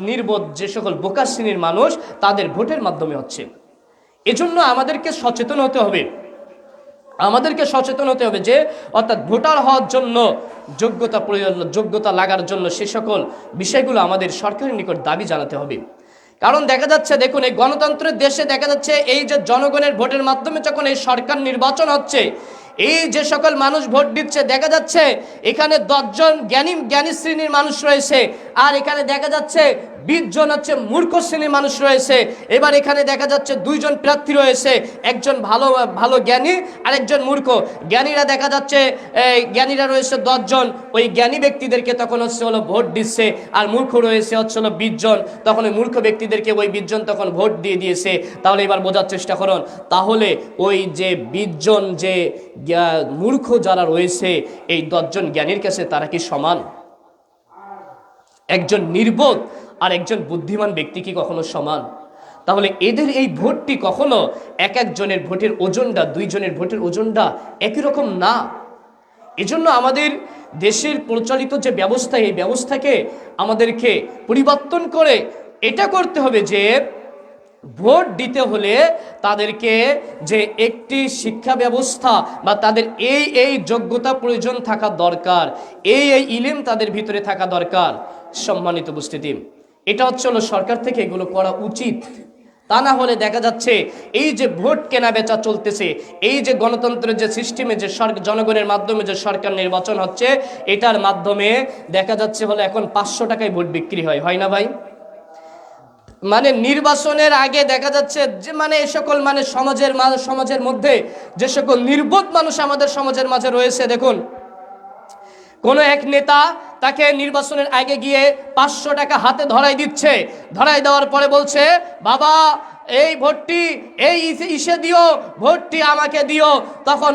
নির্বোধ, যে সকল বোকা শ্রেণীর মানুষ, তাদের ভোটের মাধ্যমে হচ্ছে। এজন্য আমাদেরকে সচেতন হতে হবে, যে অর্থাৎ ভোটার হওয়ার জন্য যোগ্যতা লাগার জন্য সে সকল বিষয়গুলো আমাদের সরকারের নিকট দাবি জানাতে হবে। কারণ দেখা যাচ্ছে, দেখুন, এই গণতন্ত্রের দেশে দেখা যাচ্ছে এই যে জনগণের ভোটের মাধ্যমে যখন এই সরকার নির্বাচন হচ্ছে, এই যে সকল মানুষ ভোট দিচ্ছে, দেখা যাচ্ছে এখানে 10 জন জ্ঞানী শ্রেণীর মানুষ রয়েছে, আর এখানে দেখা যাচ্ছে 20 জন হচ্ছে মূর্খ শ্রেণীর মানুষ রয়েছে। এবার এখানে দেখা যাচ্ছে 2 জন প্রার্থী রয়েছে, একজন ভালো ভালো জ্ঞানী আর একজন মূর্খ। জ্ঞানীরা দেখা যাচ্ছে জ্ঞানীরা রয়েছে 10 জন, ওই জ্ঞানী ব্যক্তিদেরকে তখন হচ্ছে হলো ভোট দিচ্ছে, আর মূর্খ রয়েছে হচ্ছে হলো 20 জন, তখন ওই মূর্খ ব্যক্তিদেরকে ওই 20 জন তখন ভোট দিয়ে দিয়েছে। তাহলে এবার বোঝার চেষ্টা করুন, তাহলে ওই যে 20 জন যে মূর্খ যারা রয়েছে এই 10 জন জ্ঞানীর কাছে তারা কি সমান? একজন নির্বোধ আর একজন বুদ্ধিমান ব্যক্তি কি কখনো সমান? তাহলে এদের এই ভোটটি কখনো এক একজনের ভোটের ওজনটা 2 জনের ভোটের ওজনটা একই রকম না। এজন্য আমাদের দেশের প্রচলিত যে ব্যবস্থা, এই ব্যবস্থাকে আমাদেরকে পরিবর্তন করে এটা করতে হবে যে ভোট দিতে হলে তাদেরকে যে একটি শিক্ষা ব্যবস্থা বা তাদের এই যোগ্যতা প্রয়োজন থাকা দরকার, এই ইলম তাদের ভিতরে থাকা দরকার। সম্মানিত উপস্থিতি, এটা হচ্ছে হলো সরকার থেকে এগুলো করা উচিত। তা না হলে দেখা যাচ্ছে এই যে ভোট কেনা বেচা চলতেছে, এই যে গণতন্ত্রের যে সিস্টেমে যে জনগণের মাধ্যমে যে সরকার নির্বাচন হচ্ছে, এটার মাধ্যমে দেখা যাচ্ছে হলো এখন 500 টাকায় ভোট বিক্রি হয় না ভাই? মানে নির্বাচনের আগে দেখা যাচ্ছে যে মানে এই সকল মানে সমাজের মধ্যে যে সকল নির্বোধ মানুষ আমাদের সমাজের মাঝে রয়েছে, দেখুন কোন এক নেতা তাকে নির্বাচনের আগে গিয়ে 500 টাকা হাতে ধরাই দিচ্ছে, ধরাই দেওয়ার পরে বলছে, বাবা এই ভোটটি এই ইসে দিও, ভোটটি আমাকে দিও। তখন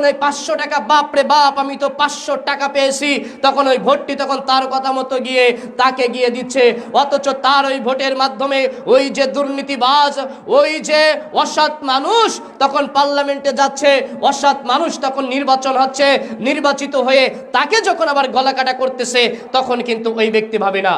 ওই 500 টাকা, বাপরে বাপ আমি তো 500 টাকা পেয়েছি, তখন ওই ভোটটি তখন তার কথা মতো গিয়ে তাকে গিয়ে দিচ্ছে। অথচ তার ওই ভোটের মাধ্যমে ওই যে দুর্নীতিবাজ, ওই যে অসৎ মানুষ তখন পার্লামেন্টে যাচ্ছে, অসৎ মানুষ তখন নির্বাচন হচ্ছে, নির্বাচিত হয়ে তাকে যখন আবার গলাকাটা করতেছে তখন কিন্তু ওই ব্যক্তি ভাবে না।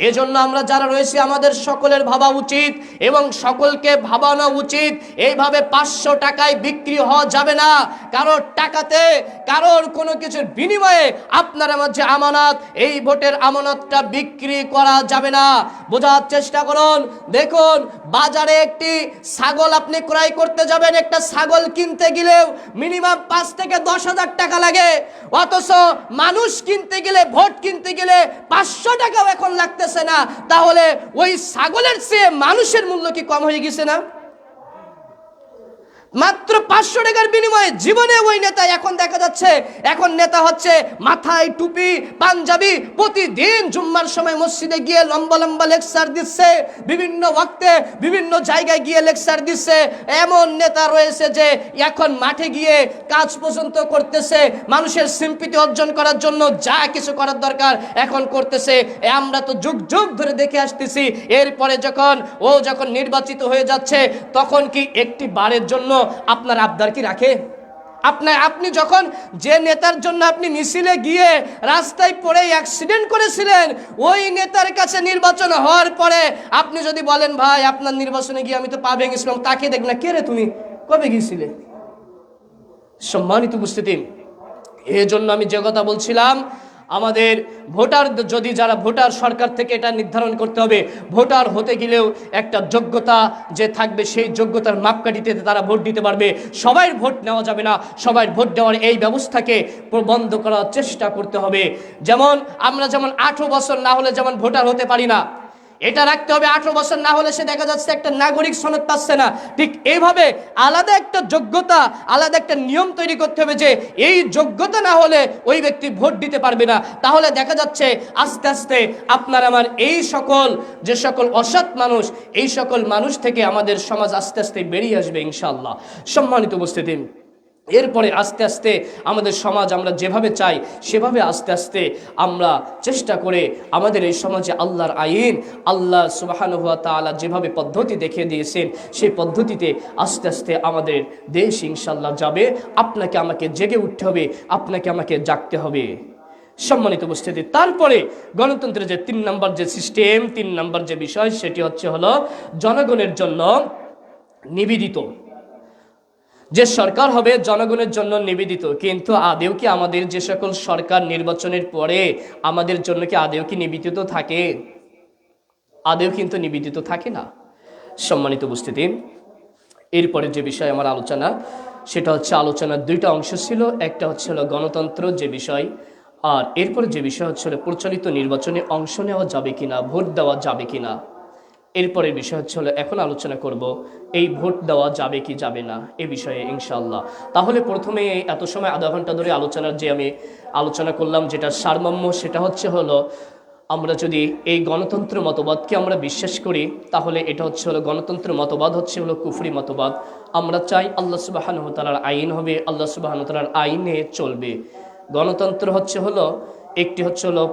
এজন্য আমরা যারা রয়েছে আমাদের সকলের ভাবা উচিত এবং সকলকে ভাবানো উচিত, এইভাবে 500 টাকায় বিক্রি হওয়া যাবে না। কারোর টাকাতে, কারোর কোনো কিছুর বিনিময়ে আপনার আমার যে আমানত, এই ভোটের আমানতটা বিক্রি করা যাবে না। বোঝার চেষ্টা করুন। দেখুন বাজারে একটি ছাগল আপনি ক্রয় করতে যাবেন, একটা ছাগল কিনতে গেলেও মিনিমাম 5 থেকে 10,000 টাকা লাগে। অথচ মানুষ কিনতে গেলে, ভোট কিনতে গেলে 500 টাকাও এখন লাগতেছে না। তাহলে ওই ছাগলের চেয়ে মানুষের মূল্য কি কম হয়ে গেছে না? মাত্র 500 টাকার বিনিময়ে জীবনে ওই নেতা এখন দেখা যাচ্ছে, এখন নেতা হচ্ছে মাথায় টুপি পাঞ্জাবি, প্রতিদিন জুম্মার সময় মসজিদে গিয়ে লম্বা লম্বা লেকচার দিচ্ছে, বিভিন্ন ওয়াক্তে বিভিন্ন জায়গায় গিয়ে লেকচার দিচ্ছে। এমন নেতা রয়েছে যে এখন মাঠে গিয়ে কাজ পর্যন্ত করতেছে, মানুষের সিম্পিতি অর্জন করার জন্য যা কিছু করার দরকার এখন করতেছে। আমরা তো যুগ যুগ ধরে দেখে আসতেছি। এরপরে যখন নির্বাচিত হয়ে যাচ্ছে তখন কি একটি বারের জন্য আপনার আবদার কি রাখে? আপনি যখন যে নেতার জন্য আপনি মিছিলে গিয়ে রাস্তায় পড়ে অ্যাক্সিডেন্ট করেছিলেন, ওই নেতার কাছে নির্বাচন হওয়ার পরে আপনি যদি বলেন ভাই আপনার নির্বাচনে গিয়ে আমি তো পা ভেঙেছিলাম, তাকে দেখ না, কে রে তুমি, কবে গিয়েছিলে? সম্মানিত উপস্থিতি, এই জন্য আমি যে কথা বলছিলাম, আমাদের ভোটার যদি যারা ভোটার, সরকার থেকে এটা নির্ধারণ করতে হবে ভোটার হতে গেলেও একটা যোগ্যতা যে থাকবে, সেই যোগ্যতার মাপকাঠিতে তারা ভোট দিতে পারবে। সবাই ভোট নেওয়া যাবে না, সবাই ভোট দেওয়ার এই ব্যবস্থাকে বন্ধ করার চেষ্টা করতে হবে। যেমন আমরা 18 বছর না হলে যেমন ভোটার হতে পারি না, এটা রাখতে হবে। 18 বছর না হলে সে দেখা যাচ্ছে একটা নাগরিক সনদ পাচ্ছে না। ঠিক এইভাবে আলাদা একটা যোগ্যতা, আলাদা একটা নিয়ম তৈরি করতে হবে যে এই যোগ্যতা না হলে ওই ব্যক্তি ভোট দিতে পারবে না। তাহলে দেখা যাচ্ছে আস্তে আস্তে আপনার আমার এই সকল যে সকল অসৎ মানুষ, এই সকল মানুষ থেকে আমাদের সমাজ আস্তে আস্তে বেরিয়ে আসবে ইনশাআল্লাহ। সম্মানিত উপস্থিতি, এরপরে আস্তে আস্তে আমাদের সমাজ আমরা যেভাবে চাই সেভাবে আস্তে আস্তে আমরা চেষ্টা করে আমাদের এই সমাজে আল্লাহর আইন, আল্লাহ সুবহানাহু ওয়া তাআলা যেভাবে পদ্ধতি দেখিয়ে দিয়েছেন সেই পদ্ধতিতে আস্তে আস্তে আমাদের দেশ ইনশাআল্লাহ যাবে। আপনাকে আমাকে জেগে উঠতে হবে, আপনাকে আমাকে জাগতে হবে। সম্মানিত উপস্থিতি, তারপরে গণতন্ত্রের যে 3 নম্বর যে সিস্টেম, 3 নম্বর যে বিষয়, সেটি হলো জনগণের জন্য নিবেদিত। যে সরকার হবে জনগণের জন্য নিবেদিত। কিন্তু আদেও কি আমাদের যে সকল সরকার নির্বাচনের পরে আমাদের জন্য কি আদেও কি নিবেদিত থাকে? আদেও কিন্তু নিবেদিত থাকে না। সম্মানিত উপস্থিতি, এরপরে যে বিষয় আমার আলোচনা, সেটা হচ্ছে আলোচনার 2টা অংশ ছিল। একটা হলো গণতন্ত্র যে বিষয়, আর এরপরে যে বিষয় হচ্ছে হলো প্রচলিত নির্বাচনে অংশ নেওয়া যাবে কিনা, ভোট দেওয়া যাবে কিনা। এরপরের বিষয় হচ্ছে হলো এখন আলোচনা করব এই ভোট দেওয়া যাবে কি যাবে না এ বিষয়ে ইনশাআল্লাহ। তাহলে প্রথমে এত সময় আধা ঘন্টা ধরে আলোচনার যে আমি আলোচনা করলাম যেটা সারমর্ম, সেটা হচ্ছে হলো আমরা যদি এই গণতন্ত্র মতবাদকে আমরা বিশ্বাস করি তাহলে এটা হচ্ছে হলো গণতন্ত্র মতবাদ হচ্ছে হলো কুফরি মতবাদ। আমরা চাই আল্লাহ সুবহানাহু ওয়া তাআলার আইন হবে, আল্লাহ সুবহানাহু ওয়া তাআলার আইনে চলবে। গণতন্ত্র হচ্ছে হলো একটি হচ্ছে হলো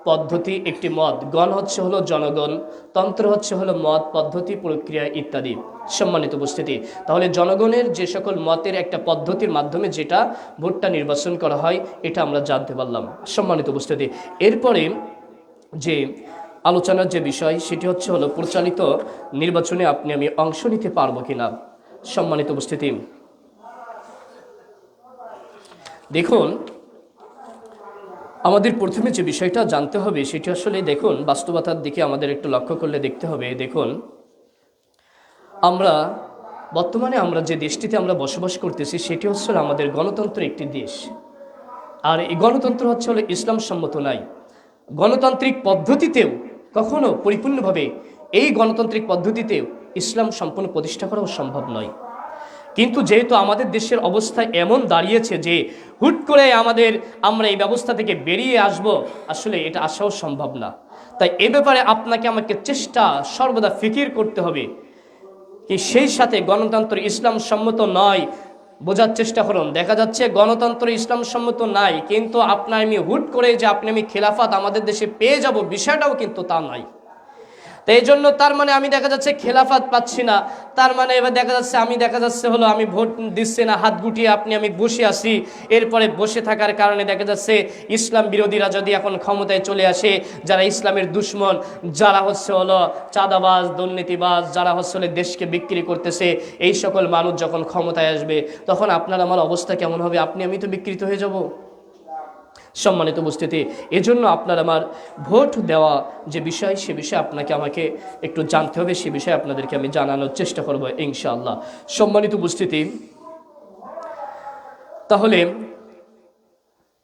পদ্ধতি, একটি মত। গণ হচ্ছে হলো জনগণ, তন্ত্র হচ্ছে হলো মত, পদ্ধতি, প্রক্রিয়া ইত্যাদি। সম্মানিত উপস্থিতি, তাহলে জনগণের যে সকল মতের একটা পদ্ধতির মাধ্যমে যেটা ভোটটা নির্বাচন করা হয় এটা আমরা জানতে পারলাম। সম্মানিত উপস্থিতি, এরপরে যে আলোচনার যে বিষয় সেটি হচ্ছে হলো প্রচলিত নির্বাচনে আপনি আমি অংশ নিতে পারবো কিনা। সম্মানিত উপস্থিতি, দেখুন আমাদের প্রথমে যে বিষয়টা জানতে হবে সেটি আসলে দেখুন বাস্তবতার দিকে আমাদের একটু লক্ষ্য করলে দেখতে হবে। দেখুন আমরা বর্তমানে আমরা যে দেশটিতে আমরা বসবাস করতেছি সেটি হচ্ছে আমাদের গণতন্ত্র একটি দেশ। আর এই গণতন্ত্র হচ্ছে হলো ইসলাম সম্মত নাই। গণতান্ত্রিক পদ্ধতিতেও কখনো পরিপূর্ণভাবে এই গণতান্ত্রিক পদ্ধতিতেও ইসলাম সম্পূর্ণ প্রতিষ্ঠা করাও সম্ভব নয়। কিন্তু যেহেতু আমাদের দেশের অবস্থা এমন দাঁড়িয়েছে যে হুট করে আমরা এই ব্যবস্থা থেকে বেরিয়ে আসব, আসলে এটা আসাও সম্ভব না। তাই এ ব্যাপারে আপনাকে আমাকে চেষ্টা সর্বদা ফিকির করতে হবে কি সেই সাথে গণতন্ত্র ইসলাম সম্মত নয় বোঝার চেষ্টা করুন। দেখা যাচ্ছে গণতন্ত্র ইসলাম সম্মত নাই, কিন্তু আপনার আমি হুট করে যে আপনি আমি খেলাফত আমাদের দেশে পেয়ে যাব বিষয়টাও কিন্তু তা নাই। তো এই জন্য তার মানে আমি দেখা যাচ্ছে খেলাফত পাচ্ছি না, তার মানে এবার দেখা যাচ্ছে হলো আমি ভোট দিচ্ছি না, হাত গুটিয়ে আমি বসে আছি। এরপরে বসে থাকার কারণে দেখা যাচ্ছে ইসলাম বিরোধীরা যদি এখন ক্ষমতায় চলে আসে, যারা ইসলামের দুশ্মন, যারা হচ্ছে হলো চাঁদাবাজ, দুর্নীতিবাজ, যারা হচ্ছে হলো দেশকে বিক্রি করতেছে, এই সকল মানুষ যখন ক্ষমতায় আসবে তখন আপনার আমার অবস্থা কেমন হবে? আমি তো বিকৃত হয়ে যাব। সম্মানিত উপস্থিতি, এজন্য আপনার আমার ভোট দেওয়া যে বিষয় সে বিষয়ে আপনাকে আমাকে একটু জানতে হবে, সে বিষয়ে আপনাদেরকে আমি জানানোর চেষ্টা করব ইনশাআল্লাহ। সম্মানিত উপস্থিতি, তাহলে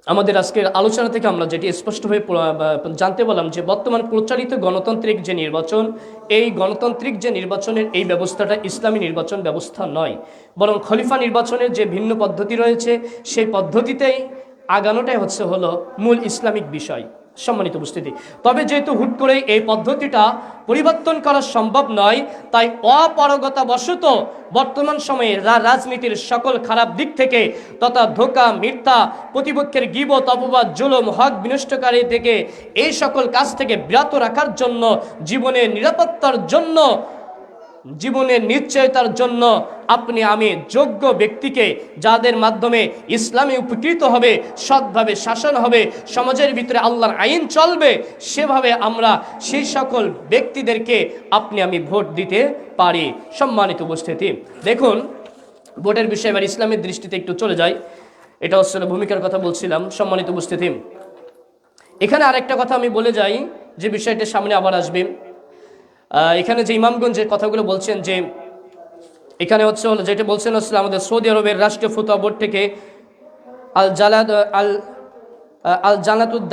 আমাদের আজকের আলোচনা থেকে আমরা যেটি স্পষ্টভাবে জানতে পারলাম যে বর্তমান প্রচলিত গণতান্ত্রিক যে নির্বাচন, এই গণতান্ত্রিক যে নির্বাচনের এই ব্যবস্থাটা ইসলামী নির্বাচন ব্যবস্থা নয়, বরং খলিফা নির্বাচনের যে ভিন্ন পদ্ধতি রয়েছে সেই পদ্ধতিতেই আগানোটাই হচ্ছে হলো মূল ইসলামিক বিষয়। সম্মানিত উপস্থিতি, তবে যেহেতু হুট করে এই পদ্ধতিটা পরিবর্তন করা সম্ভব নয়, তাই অপারগতাবশত বর্তমান সময়ে রাজনীতির সকল খারাপ দিক থেকে তথা ধোঁকা, মিথ্যা, প্রতিপক্ষের গীবত, অপবাদ, জুলুম, হক বিনষ্টকারী থেকে এই সকল কাজ থেকে বিরত রাখার জন্য, জীবনের নিরাপত্তার জন্য, জীবনের নিশ্চয়তার জন্য আপনি আমি যোগ্য ব্যক্তিকে, যাদের মাধ্যমে ইসলামে উপকৃত হবে, সৎভাবে শাসন হবে, সমাজের ভিতরে আল্লাহর আইন চলবে, সেভাবে আমরা সেই সকল ব্যক্তিদেরকে আমি ভোট দিতে পারি। সম্মানিত উপস্থিতি, দেখুন ভোটের বিষয়ে এবার ইসলামের দৃষ্টিতে একটু চলে যাই। এটা হচ্ছে ভূমিকার কথা বলছিলাম। সম্মানিত উপস্থিতি, এখানে আরেকটা কথা আমি বলে যাই যে বিষয়টা সামনে আবার আসবে। এখানে যে ইমামগঞ্জ যে কথাগুলো বলছেন, যে এখানে হচ্ছে হলো যেটা বলছেন হচ্ছে আমাদের সৌদি আরবের রাষ্ট্রীয় ফতোয়া বোর্ড থেকে আল জানাতুদ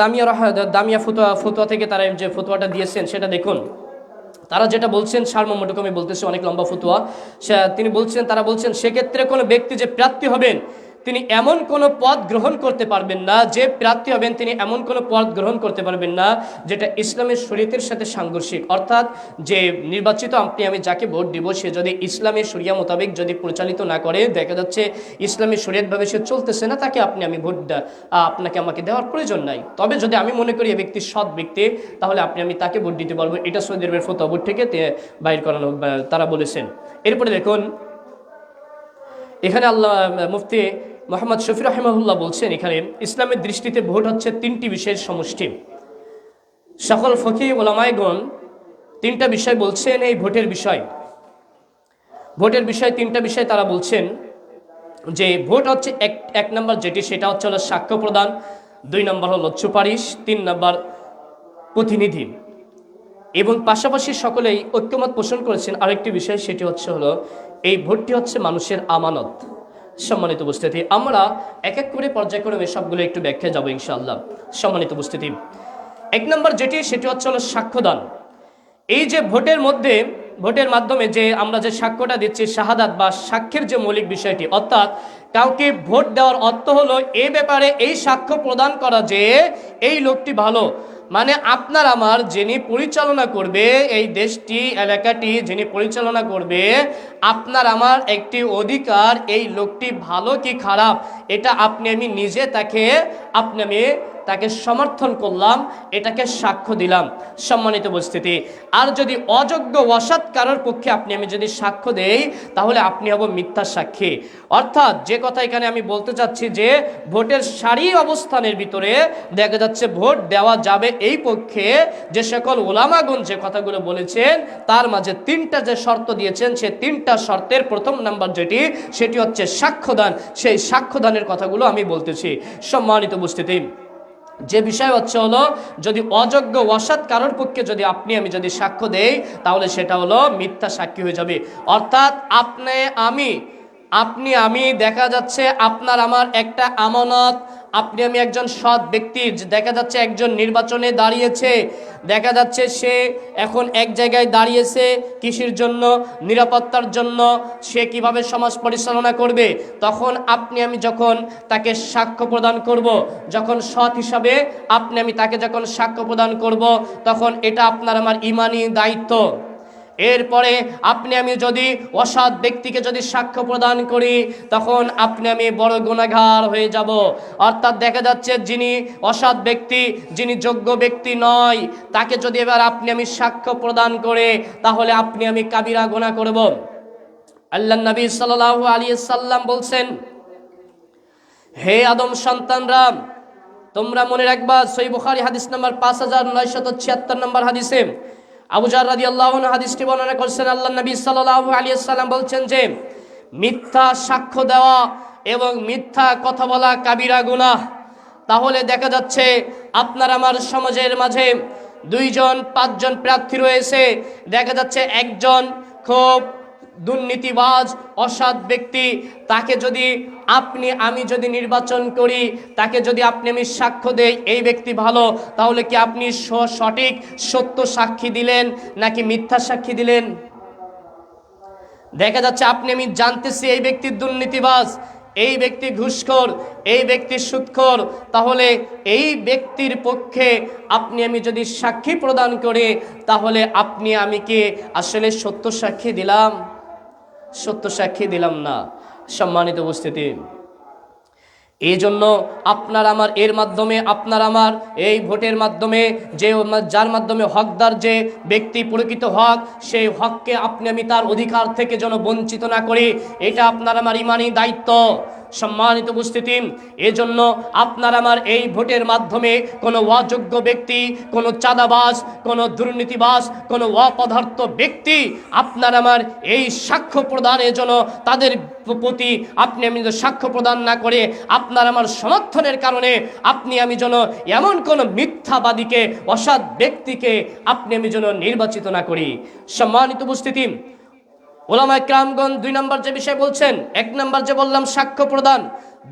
দামিয়া ফতোয়া থেকে তারা যে ফতোয়াটা দিয়েছেন সেটা দেখুন। তারা যেটা বলছেন সারমর্মটুকু আমি বলতেছি, অনেক লম্বা ফতোয়া। তারা বলছেন সেক্ষেত্রে কোনো ব্যক্তি যে প্রার্থী হবেন তিনি এমন কোনো পদ গ্রহণ করতে পারবেন না, যে প্রার্থী হবেন তিনি এমন কোনো পদ গ্রহণ করতে পারবেন না যেটা ইসলামের শরীয়তের সাথে সাংঘর্ষিক। অর্থাৎ যে নির্বাচিত আমি যাকে ভোট দিব সে যদি ইসলামের শরিয়া মোতাবেক যদি পরিচালিত না করে, দেখা যাচ্ছে ইসলামের শরীয়তভাবে সে চলতেছে না, তাকে আমি ভোট আমাকে দেওয়ার প্রয়োজন নাই। তবে যদি আমি মনে করি এই ব্যক্তি সৎ ব্যক্তি, তাহলে আমি তাকে ভোট দিতে পারবো। এটা সৌদি আরবের ফতোয়া বোর্ড থেকে বাইর করানো তারা বলেছেন। এরপরে দেখুন এখানে মুফতি মোহাম্মদ শফি রাহিমাহুল্লাহ বলছেন, এখানে ইসলামের দৃষ্টিতে ভোট হচ্ছে তিনটি বিষয়ের সমষ্টি। সকল ফকিহ ওলামায়গণ তিনটা বিষয় বলছেন এই ভোটের বিষয় তিনটা বিষয় তারা বলছেন যে ভোট হচ্ছে এক নম্বর যেটি সেটা হচ্ছে হলো সাক্ষ্য প্রদান, 2 নম্বর হলো সুপারিশ, 3 নম্বর প্রতিনিধি। এবং পাশাপাশি সকলেই ঐক্যমত পোষণ করেছেন আরেকটি বিষয়, সেটি হচ্ছে হলো এই ভোটটি হচ্ছে মানুষের আমানত। সম্মানিত উপস্থিতি, আমরা এক এক করে পর্যায়ক্রমে সবগুলো একটু ব্যাখ্যা যাবো ইনশাআল্লাহ। সম্মানিত উপস্থিতি, এক নম্বর সেটি হচ্ছে হলো সাক্ষ্যদান। এই যে ভোটের মাধ্যমে যে আমরা যে সাক্ষ্যটা দিচ্ছি, শাহাদাত বা সাক্ষ্যের যে মৌলিক বিষয়টি, অর্থাৎ কাউকে ভোট দেওয়ার অর্থ হলো এ ব্যাপারে এই সাক্ষ্য প্রদান করা যে এই লোকটি ভালো, মানে আপনার আমার যিনি পরিচালনা করবে, এই দেশটি এলাকাটি যিনি পরিচালনা করবে, আপনার আমার একটি অধিকার এই লোকটি ভালো কি খারাপ এটা আপনি আমি নিজে তাকে সমর্থন করলাম, এটাকে সাক্ষ্য দিলাম। সম্মানিত উপস্থিতি, আর যদি অযোগ্য অসৎ কারোর পক্ষে আপনি আমি যদি সাক্ষ্য দেই তাহলে আপনি হব মিথ্যা সাক্ষী। অর্থাৎ যে কথা এখানে আমি বলতে চাচ্ছি যে ভোটের সারি অবস্থানের ভিতরে দেখা যাচ্ছে ভোট দেওয়া যাবে এই পক্ষে যে সকল ওলামাগণ যে কথাগুলো বলেছেন তার মাঝে তিনটা যে শর্ত দিয়েছেন, সে তিনটা শর্তের প্রথম নাম্বার সেটি হচ্ছে সাক্ষ্যদান। সেই সাক্ষ্যদানের কথাগুলো আমি বলতেছি। সম্মানিত উপস্থিতি, যে বিষয় হচ্ছে হলো যদি অযোগ্য অসৎ কারোর পক্ষে যদি আপনি আমি সাক্ষ্য দেই তাহলে সেটা হলো মিথ্যা সাক্ষী হয়ে যাবে। অর্থাৎ আপনি আমি দেখা যাচ্ছে আপনার আমার একটা আমানত, আপনি আমি একজন সৎ ব্যক্তি, দেখা যাচ্ছে একজন নির্বাচনে দাঁড়িয়েছে, দেখা যাচ্ছে সে এখন এক জায়গায় দাঁড়িয়েছে কিসের জন্য? নিরাপত্তার জন্য। সে কিভাবে সমাজ পরিচালনা করবে, তখন আপনি আমি যখন তাকে সাক্ষ্য প্রদান করব, যখন সৎ হিসাবে আপনি আমি তাকে যখন সাক্ষ্য প্রদান করব, তখন এটা আপনার আমার ঈমানি দায়িত্ব। এরপরে আপনি আমি যদি অসৎ ব্যক্তিকে যদি সাক্ষ্য প্রদান করি তখন আপনি আমি বড় গুনাহগার হয়ে যাব। অর্থাৎ দেখা যাচ্ছে যিনি অসৎ ব্যক্তি, যিনি যোগ্য ব্যক্তি নয়, তাকে যদি এবার আপনি আমি সাক্ষ্য প্রদান করে তাহলে আপনি আমি কাবিরা গুনাহ করব। আল্লাহর নবী সাল্লাল্লাহু আলাইহি সাল্লাম বলছেন, হে আদম সন্তানরা, তোমরা মনে রাখবা, সহিহ বুখারী হাদিস নাম্বার 5976 নম্বর হাদিসে আবু জার রাদিয়াল্লাহু আনহু হাদিসটি বর্ণনা করেছেন। আল্লাহর নবী সাল্লাল্লাহু আলাইহি সাল্লাম বলছেন যে মিথ্যা সাক্ষ্য দেওয়া এবং মিথ্যা কথা বলা কাবিরা গুনাহ। তাহলে দেখা যাচ্ছে আপনার আমার সমাজের মাঝে 2-5জন প্রার্থী রয়েছে, দেখা যাচ্ছে একজন খুব দুর্নীতিবাজ অসৎ ব্যক্তি, তাকে যদি আপনি আমি যদি নির্বাচন করি, তাকে যদি আপনি আমি সাক্ষ্য দেই এই ব্যক্তি ভালো, তাহলে কি আপনি সঠিক সত্য সাক্ষী দিলেন নাকি মিথ্যা সাক্ষী দিলেন? দেখা যাচ্ছে আপনি আমি জানতেছি এই ব্যক্তি দুর্নীতিবাজ, এই ব্যক্তি ঘুষখোর, এই ব্যক্তি সুদখোর, তাহলে এই ব্যক্তির পক্ষে আপনি আমি যদি সাক্ষী প্রদান করি তাহলে আপনি আমি কি আসলে সত্য সাক্ষী দিলাম? সত্য সাক্ষী দিলাম না। সম্মানিত উপস্থিতি, এই জন্য আপনার আমার এর মাধ্যমে আপনার আমার এই ভোটের মাধ্যমে যার মাধ্যমে হকদার যে ব্যক্তি প্রকৃত হক, সেই হককে আপনি আমি তার অধিকার থেকে যেন বঞ্চিত না করি, এটা আপনার আমার ঈমানি দায়িত্ব। সম্মানিত উপস্থিতি, এজন্য আপনার আমার এই ভোটের মাধ্যমে কোনো অযোগ্য ব্যক্তি, কোনো চাঁদাবাজ, কোনো দুর্নীতিবাজ, কোনো অপদার্থ ব্যক্তি আপনার আমার এই সাক্ষ্য প্রদানের জন্য তাদের প্রতি আপনি আমি সাক্ষ্য প্রদান না করে আপনার আমার সমর্থনের কারণে আপনি আমি যেন এমন কোনো মিথ্যাবাদীকে অসৎ ব্যক্তিকে আপনি আমি যেন নির্বাচিত না করি। সম্মানিত উপস্থিতি, ওলামায়ে কেরামগণ 2 নম্বর যে বিষয় বলছেন, 1 নম্বর যে বললাম সাক্ষ্য প্রদান,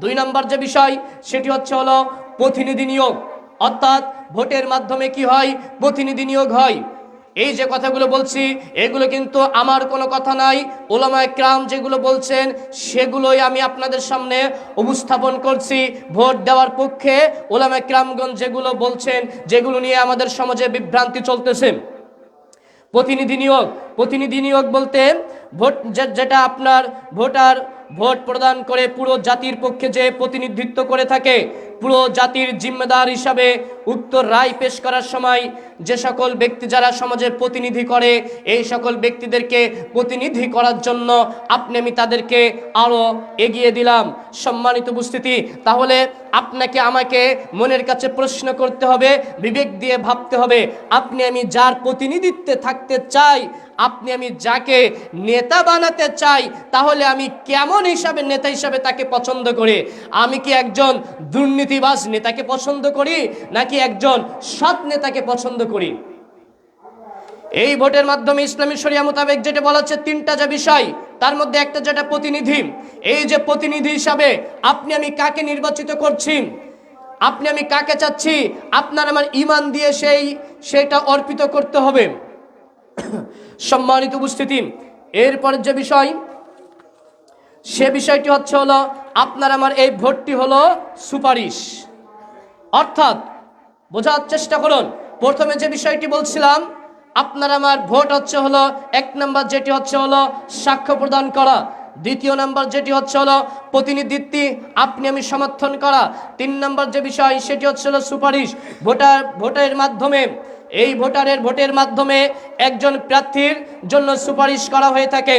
2 নম্বর যে বিষয় সেটি হচ্ছে হলো প্রতিনিধি নিয়োগ। অর্থাৎ ভোটের মাধ্যমে কি হয়? প্রতিনিধি নিয়োগ হয়। এই যে কথাগুলো বলছি এগুলো কিন্তু আমার কোনো কথা নাই, ওলামায়ে কেরাম যেগুলো বলছেন সেগুলোই আমি আপনাদের সামনে উপস্থাপন করছি। ভোট দেওয়ার পক্ষে ওলামায়ে কেরামগণ যেগুলো বলছেন, যেগুলো নিয়ে আমাদের সমাজে বিভ্রান্তি চলতেছে। প্রতিনিধি নিয়োগ বলতে যেটা আপনার ভোট প্রদান করে পুরো জাতির পক্ষে যে প্রতিনিধিত্ব করে থাকে, পুরো জাতির জিম্মেদার হিসাবে উক্ত রায় পেশ করার সময় যে সকল ব্যক্তি যারা সমাজের প্রতিনিধি করে, এই সকল ব্যক্তিদেরকে প্রতিনিধি করার জন্য আপনি আমি তাদেরকে আরও এগিয়ে দিলাম। সম্মানিত উপস্থিতি, তাহলে আপনাকে আমাকে মনের কাছে প্রশ্ন করতে হবে, বিবেক দিয়ে ভাবতে হবে, আপনি আমি যার প্রতিনিধিত্বে থাকতে চাই, আপনি আমি যাকে নেতা বানাতে চাই, তাহলে আমি কেমন হিসাবে নেতা হিসাবে তাকে পছন্দ করি? আমি কি একজন দুর্নীতিবাজ নেতাকে পছন্দ করি নাকি একজন সৎ নেতাকে পছন্দ করি? এই ভোটের মাধ্যমে ইসলামী শরিয়া মোতাবেক যেটা বলা হচ্ছে 3টা যে বিষয়, তার মধ্যে একটা যেটা প্রতিনিধি, এই যে প্রতিনিধি হিসাবে আপনি আমি কাকে নির্বাচিত করছি, আপনি আমি কাকে চাচ্ছি, আপনার আমার ঈমান দিয়ে সেটা অর্পিত করতে হবে। সম্মানিত উপস্থিতি, এরপরের যে বিষয়, সে বিষয়টি হচ্ছে হলো আপনার আমার এই ভোটটি হলো সুপারিশ। অর্থাৎ বোঝার চেষ্টা করুন, প্রথমে যে বিষয়টি বলছিলাম, আপনার আমার ভোট হচ্ছে হলো 1 নম্বর যেটি হচ্ছে হলো সাক্ষ্য প্রদান করা, 2 নম্বর যেটি হচ্ছে হলো প্রতিনিধিত্ব আপনি আমি সমর্থন করা, 3 নম্বর যে বিষয় সেটি হচ্ছে হলো সুপারিশ। ভোটের মাধ্যমে, এই ভোটের মাধ্যমে একজন প্রার্থীর জন্য সুপারিশ করা হয়ে থাকে।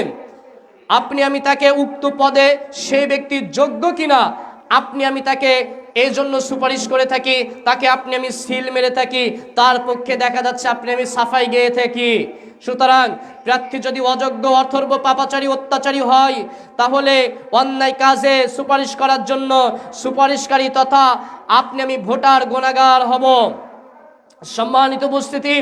আপনি আমি তাকে উক্ত পদে সেই ব্যক্তি যোগ্য কিনা আপনি আমি তাকে এই জন্য সুপারিশ করে থাকি, তাকে আপনি আমি সিল মেরে থাকি, তার পক্ষে দেখা যাচ্ছে আপনি আমি সাফাই গেয়ে থাকি। সুতরাং প্রার্থী যদি অযোগ্য, অথর্ব, পাপাচারী, অত্যাচারী হয়, তাহলে অন্যায় কাজে সুপারিশ করার জন্য সুপারিশকারী তথা আপনি আমি ভোটার গুনাহগার হব। সম্মানিত উপস্থিতি,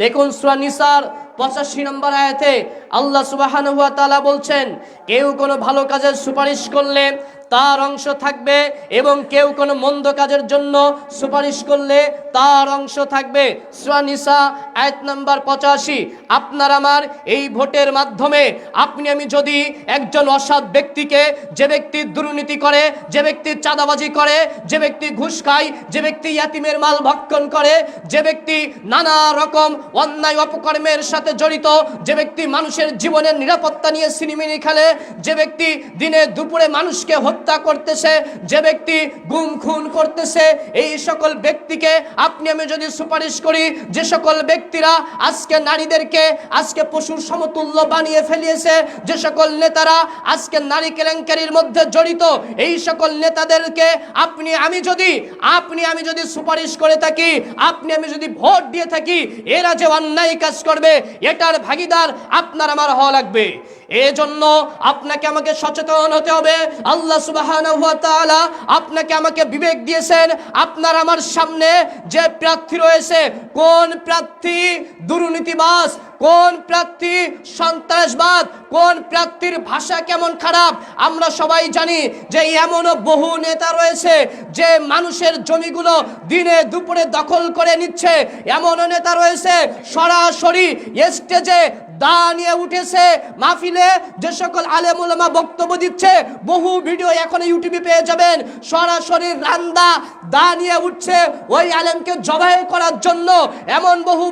দেখুন সূরা নিসার 85 নম্বর আয়াতে আল্লাহ সুবহানাহু ওয়া তাআলা বলছেন, কেউ কোনো ভালো কাজের সুপারিশ করলে তার অংশ থাকবে এবং কেউ কোনো মন্দ কাজের জন্য সুপারিশ করলে তার অংশ থাকবে। সূরা নিসা আয়াত নাম্বার 85। আপনার আমার এই ভোটের মাধ্যমে আপনি আমি যদি একজন অসৎ ব্যক্তিকে, যে ব্যক্তি দুর্নীতি করে, যে ব্যক্তি চাঁদাবাজি করে, যে ব্যক্তি ঘুষ খায়, যে ব্যক্তি ইয়াতিমের মাল ভক্ষণ করে, যে ব্যক্তি নানা রকম অন্যায় অপকর্মের সাথে জড়িত, যে ব্যক্তি মানুষের জীবনের নিরাপত্তা নিয়ে সিনেমিনি খেলে, যে ব্যক্তি দিনে দুপুরে মানুষকে হত্যা করতেছে, যে ব্যক্তি গুম খুন করতেছে, এই সকল ব্যক্তিকে আপনি আমি যদি সুপারিশ করি, যে সকল ব্যক্তিরা আজকে নারীদেরকে আজকে পশুর সমতুল্য বানিয়ে ফেলিয়েছে, যে সকল নেতারা আজকে নারী কেলেঙ্কারির মধ্যে জড়িত, এই সকল নেতাদেরকে আপনি আমি যদি সুপারিশ করে থাকি, আপনি আমি যদি ভোট দিয়ে থাকি, এরা যে অন্যায় কাজ করবে এটার ভাগীদার আপনার আমার হওয়া লাগবে। এজন্য আপনাকে আমাকে সচেতন হতে হবে। আল্লাহ সুবহানাহু ওয়া তাআলা আপনাকে আমাকে বিবেক দিয়েছেন। আপনার আমার সামনে যে প্রার্থী রয়েছে, কোন প্রার্থী দুর্নীতিবাজ, কোন প্রার্থী সন্ত্রাসবাদ, কোন প্রার্থীর ভাষা কেমন খারাপ, আমরা সবাই জানি যে এমনও বহু নেতা রয়েছে যে মানুষের জমিগুলো দিনে দুপুরে দখল করে নিচ্ছে। এমনও নেতা রয়েছে সরাসরি স্টেজে দা নিয়ে উঠেছে, মাহফিলে যে সকল আলেম ওলামা বক্তব্য দিচ্ছে, বহু ভিডিও এখন ইউটিউবে পেয়ে যাবেন, সরাসরি রান্দা দা নিয়ে উঠছে ওই আলেমকে জবাই করার জন্য। এমন বহু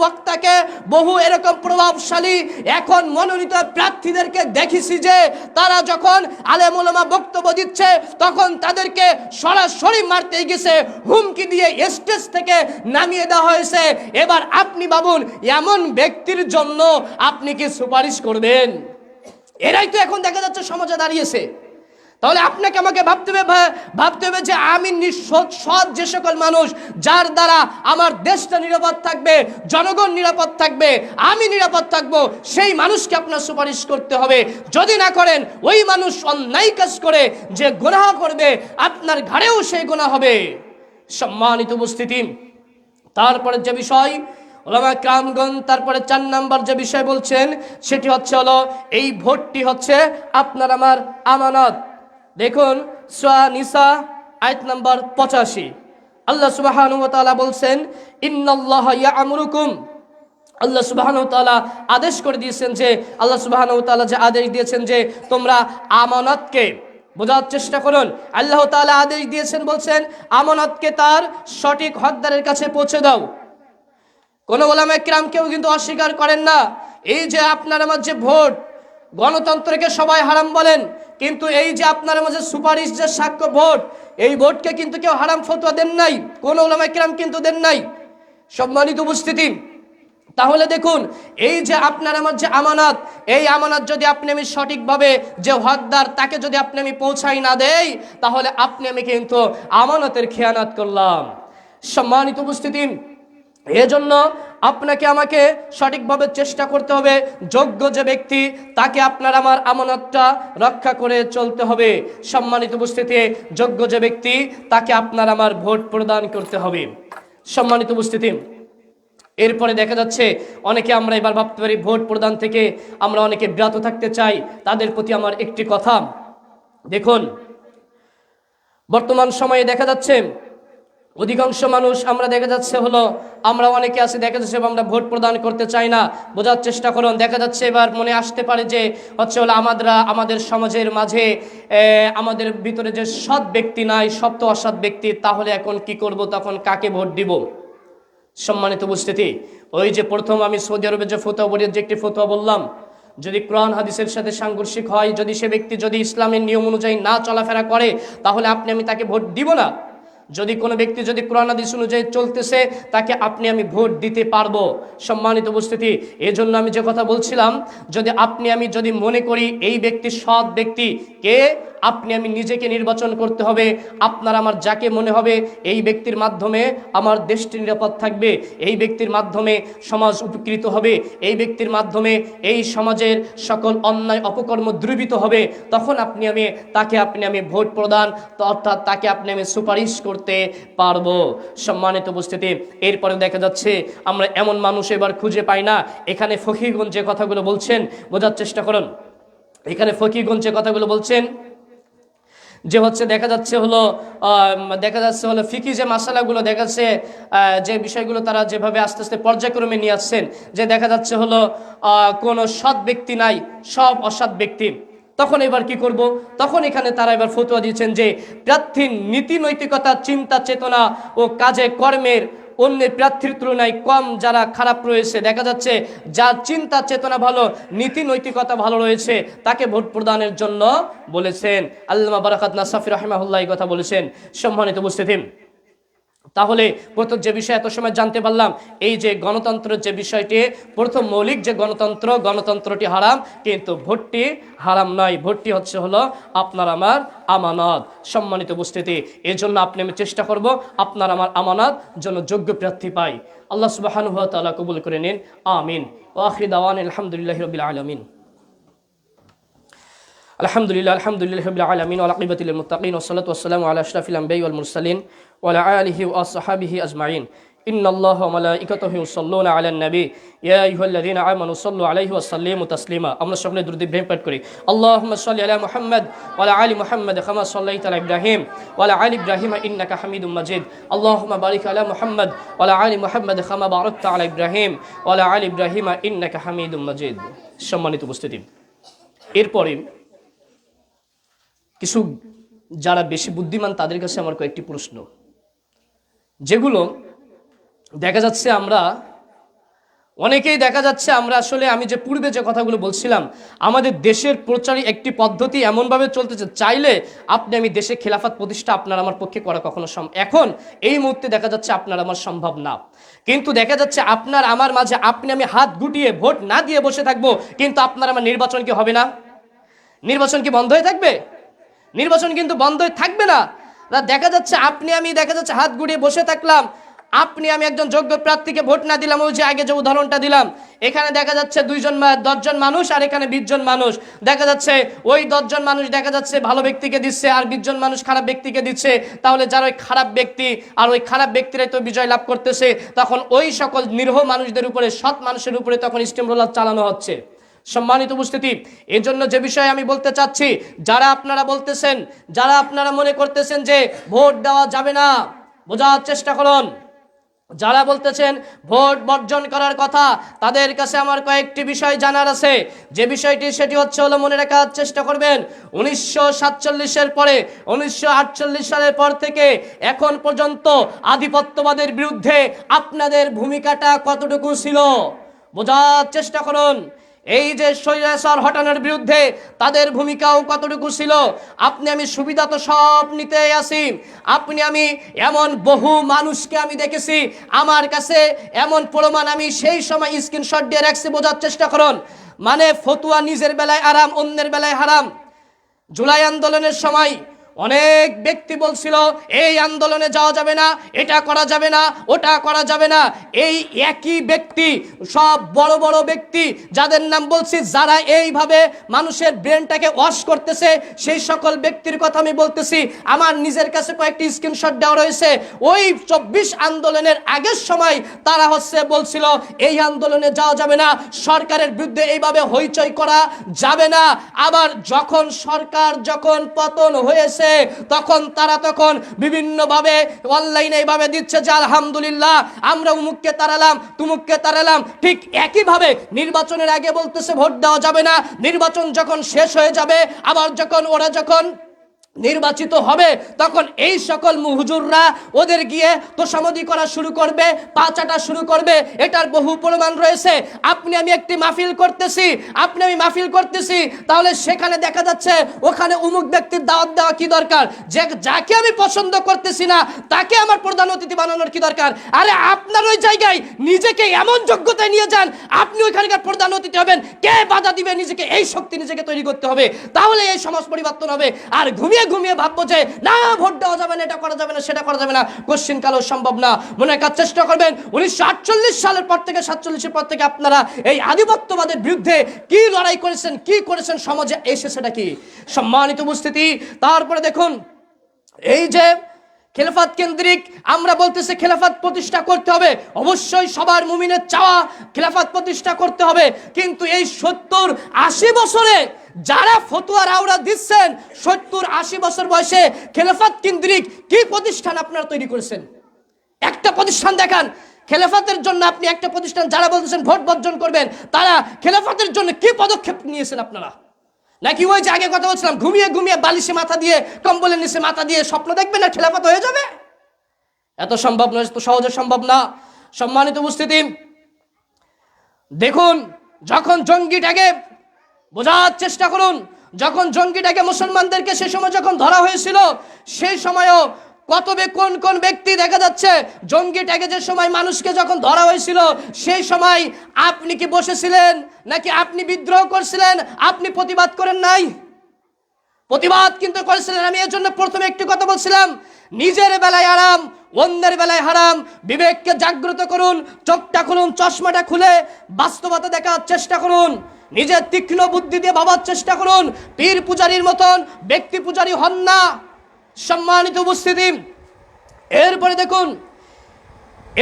বক্তাকে, বহু এরকম প্রভাবশালী এখন মনোনীত প্রার্থীদেরকে দেখেছি যে তারা যখন আলেম ওলামা বক্তব্য দিচ্ছে তখন তাদেরকে সরাসরি মারতে গেছে, হুমকি দিয়ে স্টেজ থেকে নামিয়ে দেওয়া হয়েছে। এবার আপনি ভাবুন, এমন ব্যক্তির জন্য আপনি কি সুপারিশ করবেন? এরাই তো এখন দেখা যাচ্ছে সমাজে দাঁড়িয়েছে। তাহলে আপনাকে আমাকে ভাবতে হবে যে আমি সৎ যে সকল মানুষ, যার দ্বারা আমার দেশটা নিরাপদ থাকবে, জনগণ নিরাপদ থাকবে, আমি নিরাপদ থাকবো, সেই মানুষকে আপনার সুপারিশ করতে হবে। যদি না করেন, ওই মানুষ অন্যায় কাজ করে যে গুনাহ করবে, আপনার ঘাড়েও সেই গুনাহ হবে। সম্মানিত উপস্থিতি, তারপরে যে বিষয় ওলামা কেরামগণ তারপরে 4 নম্বর যে বিষয় বলছেন সেটি হচ্ছে হলো এই ভোটটি হচ্ছে আপনার আমার আমানত। দেখুন সূরা নিসা আয়াত নাম্বার 85 আল্লাহ সুবহানাহু ওয়া তাআলা বলছেন, ইন্নাল্লাহা ইয়া'মুরুকুম, আল্লাহ সুবহানাহু ওয়া তাআলা আদেশ করে দিয়েছেন যে, আল্লাহ সুবহানাহু ওয়া তাআলা যে আদেশ দিয়েছেন যে তোমরা আমানতকে, বোঝার চেষ্টা করুন, আল্লাহ তাআলা আদেশ দিয়েছেন, বলছেন আমানতকে তার সঠিক হকদারের কাছে পৌঁছে দাও। কোন ওলামা কিরাম কেউ কিন্তু অস্বীকার করেন না এই যে আপনার আমার যে ভোট, গণতন্ত্রকে সবাই হারাম বলেন, কিন্তু এই যে আপনার মাঝে সুপারিশ যে সাক্ষ্য ভোট, এই ভোটকে কিন্তু কেউ হারাম ফতোয়া দেন নাই, কোন ওলামা কিরাম কিন্তু দেন নাই। সম্মানিত উপস্থিতি, তাহলে দেখুন এই যে আপনার আমার যে আমানত, এই আমানত যদি আপনি আমি সঠিকভাবে যে হকদার তাকে যদি আপনি আমি পৌঁছাই না দেই, তাহলে আপনি আমি কিন্তু আমানতের খেয়ানত করলাম। সম্মানিত উপস্থিতি, এজন্য আপনাকে আমাকে সঠিকভাবে চেষ্টা করতে হবে, যোগ্য যে ব্যক্তি তাকে আপনার আমার আমানতটা রক্ষা করে চলতে হবে। সম্মানিত উপস্থিতি, যোগ্য যে ব্যক্তি তাকে আপনার আমার ভোট প্রদান করতে হবে। সম্মানিত উপস্থিতি, এরপরে দেখা যাচ্ছে অনেকে আমরা এবার ভাবতে পারি ভোট প্রদান থেকে আমরা অনেকে বিরত থাকতে চাই। তাদের প্রতি আমার একটি কথা, দেখুন বর্তমান সময়ে দেখা যাচ্ছে অধিকাংশ মানুষ আমরা দেখা যাচ্ছে হলো আমরা অনেকে আছে দেখা যাচ্ছে আমরা ভোট প্রদান করতে চাই না। বোঝার চেষ্টা করুন, দেখা যাচ্ছে এবার মনে আসতে পারে যে হচ্ছে হলো আমাদের সমাজের মাঝে আমাদের ভিতরে যে সৎ ব্যক্তি নাই, সব তো অসৎ ব্যক্তি, তাহলে এখন কি করব, তখন কাকে ভোট দিব। সম্মানিত উপস্থিতি, ওই যে প্রথম আমি সৌদি আরবের যে ফতোয়া বোর্ডের যে একটি ফতোয়া বললাম, যদি কোরআন হাদিসের সাথে সাংঘর্ষিক হয়, যদি সে ব্যক্তি যদি ইসলামের নিয়ম অনুযায়ী না চলাফেরা করে, তাহলে আপনি আমি তাকে ভোট দিব না। যদি কোনো ব্যক্তি যদি কোরআন হাদিস অনুযায়ী চলতেছে, তাকে আপনি আমি ভোট দিতে পারবো। সম্মানিত উপস্থিতি, এজন্য আমি যে কথা বলছিলাম, যদি আপনি আমি যদি মনে করি এই ব্যক্তি সৎ ব্যক্তি, কে আপনি আমি নিজেকে নির্বাচন করতে হবে। আপনার আমার যাকে মনে হবে এই ব্যক্তির মাধ্যমে আমার দেশটি নিরাপদ থাকবে, এই ব্যক্তির মাধ্যমে সমাজ উপকৃত হবে, এই ব্যক্তির মাধ্যমে এই সমাজের সকল অন্যায় অপকর্ম দূরীভূত হবে, তখন আপনি আমি ভোট প্রদান অর্থাৎ তাকে আপনি আমি সুপারিশ করতে পারবো। সম্মানিত উপস্থিতি, এরপরে দেখা যাচ্ছে আমরা এমন মানুষ এবার খুঁজে পাই না। এখানে ফকিহগণ যে কথাগুলো বলছেন, বোঝার চেষ্টা করুন, এখানে ফকিহগণ যে কথাগুলো বলছেন যে হচ্ছে দেখা যাচ্ছে হলো ফিকি যে মাসালাগুলো দেখা যাচ্ছে যে বিষয়গুলো তারা যেভাবে আস্তে আস্তে পর্যায়ক্রমে নিয়ে আসছেন, যে দেখা যাচ্ছে হলো কোনো সৎ ব্যক্তি নাই, সব অসৎ ব্যক্তি। তখন এবার কি করব, তখন এখানে তারা এবার ফতোয়া দিয়েছেন যে প্রার্থীর নীতি নৈতিকতা, চিন্তা চেতনা ও কাজে কর্মের অন্যের প্রার্থীর তুলনায় কম যারা খারাপ রয়েছে, দেখা যাচ্ছে যার চিন্তা চেতনা ভালো, নীতি নৈতিকতা ভালো রয়েছে, তাকে ভোট প্রদানের জন্য বলেছেন। আল্লামা বারাকাত নাসাফি রাহিমাহুল্লাহ এই কথা বলেছেন। সম্মানিত উপস্থিতি, তাহলে প্রথম যে বিষয় এত সময় জানতে পারলাম, এই যে গণতন্ত্রের যে বিষয়টি, প্রথম মৌলিক যে গণতন্ত্রটি হারাম, কিন্তু ভোটটি হারাম নয়। ভোটটি হলো আপনার আমার আমানত। সম্মানিত উপস্থিতি, এই জন্য আপনি আমি চেষ্টা করব আপনার আমার আমানত যেন যোগ্য প্রার্থী পাই। আল্লাহ সুবহানাহু ওয়া তাআলা কবুল করে নিন, আমিন। ওয়া আখিরু দাওয়ানা আলহামদুলিল্লাহি রাব্বিল আলামিন। আলহামদুলিল্লাহ রাব্বিল আলামিন ওয়া আকিবাতুল মুত্তাকিন ওয়া সাল্লাতু ওয়া সালামু আলা আশরাফিল আমবিয়া ওয়াল মুরসালিন ওয়া আলা আলিহি ওয়া আসহাবিহি আজমাইন। ইন্নাল্লাহা ওয়া মালাইকাতাহু ইউসাল্লুনা আলান নবী ইয়া আইয়ুহাল্লাযীনা আমানু সাল্লু আলাইহি ওয়া সাল্লিমু তাসলিমা। আমরা সকলে দুরূদ ইব্রাহিম পাঠ করি। আল্লাহুম্মা সাল্লি আলা মুহাম্মাদ ওয়া আলা আলি মুহাম্মাদ কামা সাল্লাইতা আলা ইব্রাহিম ওয়া আলা আলি ইব্রাহিম ইন্নাকা হামিদুম মাজিদ। আল্লাহুম্মা বারিক আলা মুহাম্মাদ ওয়া আলা আলি মুহাম্মাদ কামা বারাকতা আলা ইব্রাহিম ওয়া আলা আলি ইব্রাহিম ইন্নাকা হামিদুম মাজিদ। সম্মানিত উপস্থিতি, এরপরে কিছু যারা বেশি বুদ্ধিমান তাদের কাছে আমার কয়েকটি প্রশ্ন, যেগুলো দেখা যাচ্ছে আমরা অনেকেই দেখা যাচ্ছে আমরা আসলে আমি যে পূর্বে যে কথাগুলো বলছিলাম, আমাদের দেশের প্রচারী একটি পদ্ধতি এমনভাবে চলতেছে, চাইলে আপনি আমি দেশে খেলাফত প্রতিষ্ঠা আপনার আমার পক্ষে করা কখনো এখন এই মুহূর্তে দেখা যাচ্ছে আপনার আমার সম্ভব না। কিন্তু দেখা যাচ্ছে আপনার আমার মাঝে আপনি আমি হাত গুটিয়ে ভোট না দিয়ে বসে থাকবো, কিন্তু আপনার আমার নির্বাচন কি হবে না? নির্বাচন কি বন্ধ হয়ে থাকবে? নির্বাচন কিন্তু বন্ধ থাকবে না। দেখা যাচ্ছে আপনি আমি দেখা যাচ্ছে হাত গুটিয়ে বসে থাকলাম, আপনি আমি একজন যোগ্য প্রার্থীকে ভোট না দিলাম। ওই যে আগে যে উদাহরণটা দিলাম, এখানে দেখা যাচ্ছে 10 জন মানুষ আর এখানে 20 জন মানুষ, দেখা যাচ্ছে ওই 10 জন মানুষ দেখা যাচ্ছে ভালো ব্যক্তিকে দিচ্ছে আর 20 জন মানুষ খারাপ ব্যক্তিকে দিচ্ছে। তাহলে যারা ওই খারাপ ব্যক্তি আর ওই খারাপ ব্যক্তিরাই তো বিজয় লাভ করতেছে, তখন ওই সকল নিরীহ মানুষদের উপরে, সৎ মানুষের উপরে তখন স্টিমরোলার চালানো হচ্ছে। সম্মানিত উপস্থিতি, এই জন্য যে বিষয়ে আমি বলতে চাচ্ছি, যারা আপনারা বলতেছেন, যারা আপনারা মনে করতেছেন যে ভোট দেওয়া যাবে না, বোঝার চেষ্টা করুন। যারা বলতেছেন ভোট বর্জন করার কথা, তাদের কাছে আমার কয়েকটি বিষয় জানার আছে। যে বিষয়টি সেটি হলো মনে রাখার চেষ্টা করবেন, 1947-এর পরে 1948 সালের পর থেকে এখন পর্যন্ত আধিপত্যবাদের বিরুদ্ধে আপনাদের ভূমিকাটা কতটুকু ছিল বোঝার চেষ্টা করুন। এই যে স্বৈরাচার হটানোর বিরুদ্ধে তাদের ভূমিকাও কতটুকু ছিল। আপনি আমি সুবিধা তো সব নিতে আসি, আপনি আমি এমন বহু মানুষকে আমি দেখেছি, আমার কাছে এমন প্রমাণ আমি সেই সময় স্ক্রিনশট দিয়ে রাখছি। বোঝার চেষ্টা করুন, মানে ফতুয়া নিজের বেলায় আরাম, অন্যের বেলায় হারাম। জুলাই আন্দোলনের সময় অনেক ব্যক্তি বলছিল এই আন্দোলনে যাওয়া যাবে না, এটা করা যাবে না, ওটা করা যাবে না। এই একই ব্যক্তি, সব বড় বড় ব্যক্তি যাদের নাম বলছি, যারা এইভাবে মানুষের ব্রেনটাকে ওয়াশ করতেছে, সেই সকল ব্যক্তির কথা আমি বলতেছি। আমার নিজের কাছে কয়েকটি স্ক্রিনশট দেওয়া রয়েছে। ওই 24 আন্দোলনের আগের সময় তারা বলছিল এই আন্দোলনে যাওয়া যাবে না, সরকারের বিরুদ্ধে এইভাবে হইচই করা যাবে না। আবার যখন সরকার পতন হয়েছে, তখন তারা বিভিন্নভাবে অনলাইনে এইভাবে দিচ্ছে যে আলহামদুলিল্লাহ আমরা উমুককে তাড়ালাম, তুমুককে তাড়ালাম। ঠিক একইভাবে নির্বাচনের আগে বলতেছে ভোট দেওয়া যাবে না, নির্বাচন যখন শেষ হয়ে যাবে, আবার ওরা নির্বাচিত হবে, তখন এই সকল হুজুররা ওদের গিয়ে তোষামদি করা শুরু করবে, পাচাটা শুরু করবে। এটার বহু প্রমাণ রয়েছে। আমি একটি মাহফিল করতেছি, তাহলে সেখানে দেখা যাচ্ছে ওখানে উমুক ব্যক্তির দাওয়াত দেওয়া কি দরকার? যাকে আমি পছন্দ করতেছি না তাকে আমার প্রধান অতিথি বানানোর কি দরকার? আরে আপনার ওই জায়গায় নিজেকে এমন যোগ্যতায় নিয়ে যান, আপনি ওইখানকার প্রধান অতিথি হবেন। কে বাধা দিবে? নিজেকে এই শক্তি নিজেকে তৈরি করতে হবে, তাহলে এই সমাজ পরিবর্তন হবে। আর ঘুমিয়ে ভাববো যে না ভোট দেওয়া যাবে না, এটা করা যাবে না, সেটা করা যাবে না, কোশ্চিন কালেও সম্ভব না। মনে রাখার চেষ্টা করবেন 1948 সালের পর থেকে, 47 পর থেকে আপনারা এই আধিপত্যবাদের বিরুদ্ধে কি লড়াই করেছেন, কি করেছেন, সমাজে এসে সেটা কি? সম্মানিত উপস্থিতি, তারপরে দেখুন এই যে খেলাফত কেন্দ্রিক আমরা বলতেছি খেলাফত প্রতিষ্ঠা করতে হবে, অবশ্যই সবার মুমিনের চাওয়া খেলাফত প্রতিষ্ঠা করতে হবে। কিন্তু এই 70-80 বছরে যারা ফতোয়া রাওরা দিচ্ছেন, 70-80 বছর বয়সে খেলাফত কেন্দ্রিক কি প্রতিষ্ঠান আপনারা তৈরি করেছেন? একটা প্রতিষ্ঠান দেখান খেলাফতের জন্য। আপনি একটা প্রতিষ্ঠান, যারা বলতেছেন ভোট বর্জন করবেন, তারা খেলাফতের জন্য কি পদক্ষেপ নিয়েছেন আপনারা? নাকি ওই যে আগে কথা বলছিলাম, ঘুমিয়ে বালিশে মাথা দিয়ে, কম্বলের নিচে মাথা দিয়ে স্বপ্ন দেখবেন আর খেলাফত হয়ে যাবে? এত সম্ভব নয়, এত সহজে সম্ভব না। সম্মানিত উপস্থিতি, দেখুন যখন জঙ্গিটাকে বোঝার চেষ্টা করুন, যখন জঙ্গিটাকে মুসলমানদেরকে সে সময় যখন ধরা হয়েছিল, সেই সময়ও কোন ব্যক্তি দেখা যাচ্ছে জঙ্গিটাকে যে সময় মানুষকে যখন ধরা হয়েছিল, সেই সময় আপনি কি বসেছিলেন নাকি আপনি বিদ্রোহ করছিলেন? আপনি প্রতিবাদ করেন নাই? প্রতিবাদ কিন্তু করেছিলেন। আমি এর জন্য প্রথমে একটি কথা বলছিলাম, নিজের বেলায় আরাম, অন্যের বেলায় হারাম। বিবেককে জাগ্রত করুন, চোখটা খুলুন, চশমাটা খুলে বাস্তবতা দেখার চেষ্টা করুন, নিজের তীক্ষ্ণ বুদ্ধি দিয়ে ভাবার চেষ্টা করুন। পীর পূজারীর মতন ব্যক্তি পূজারী হন না। সম্মানিত উপস্থিতি, এরপরে দেখুন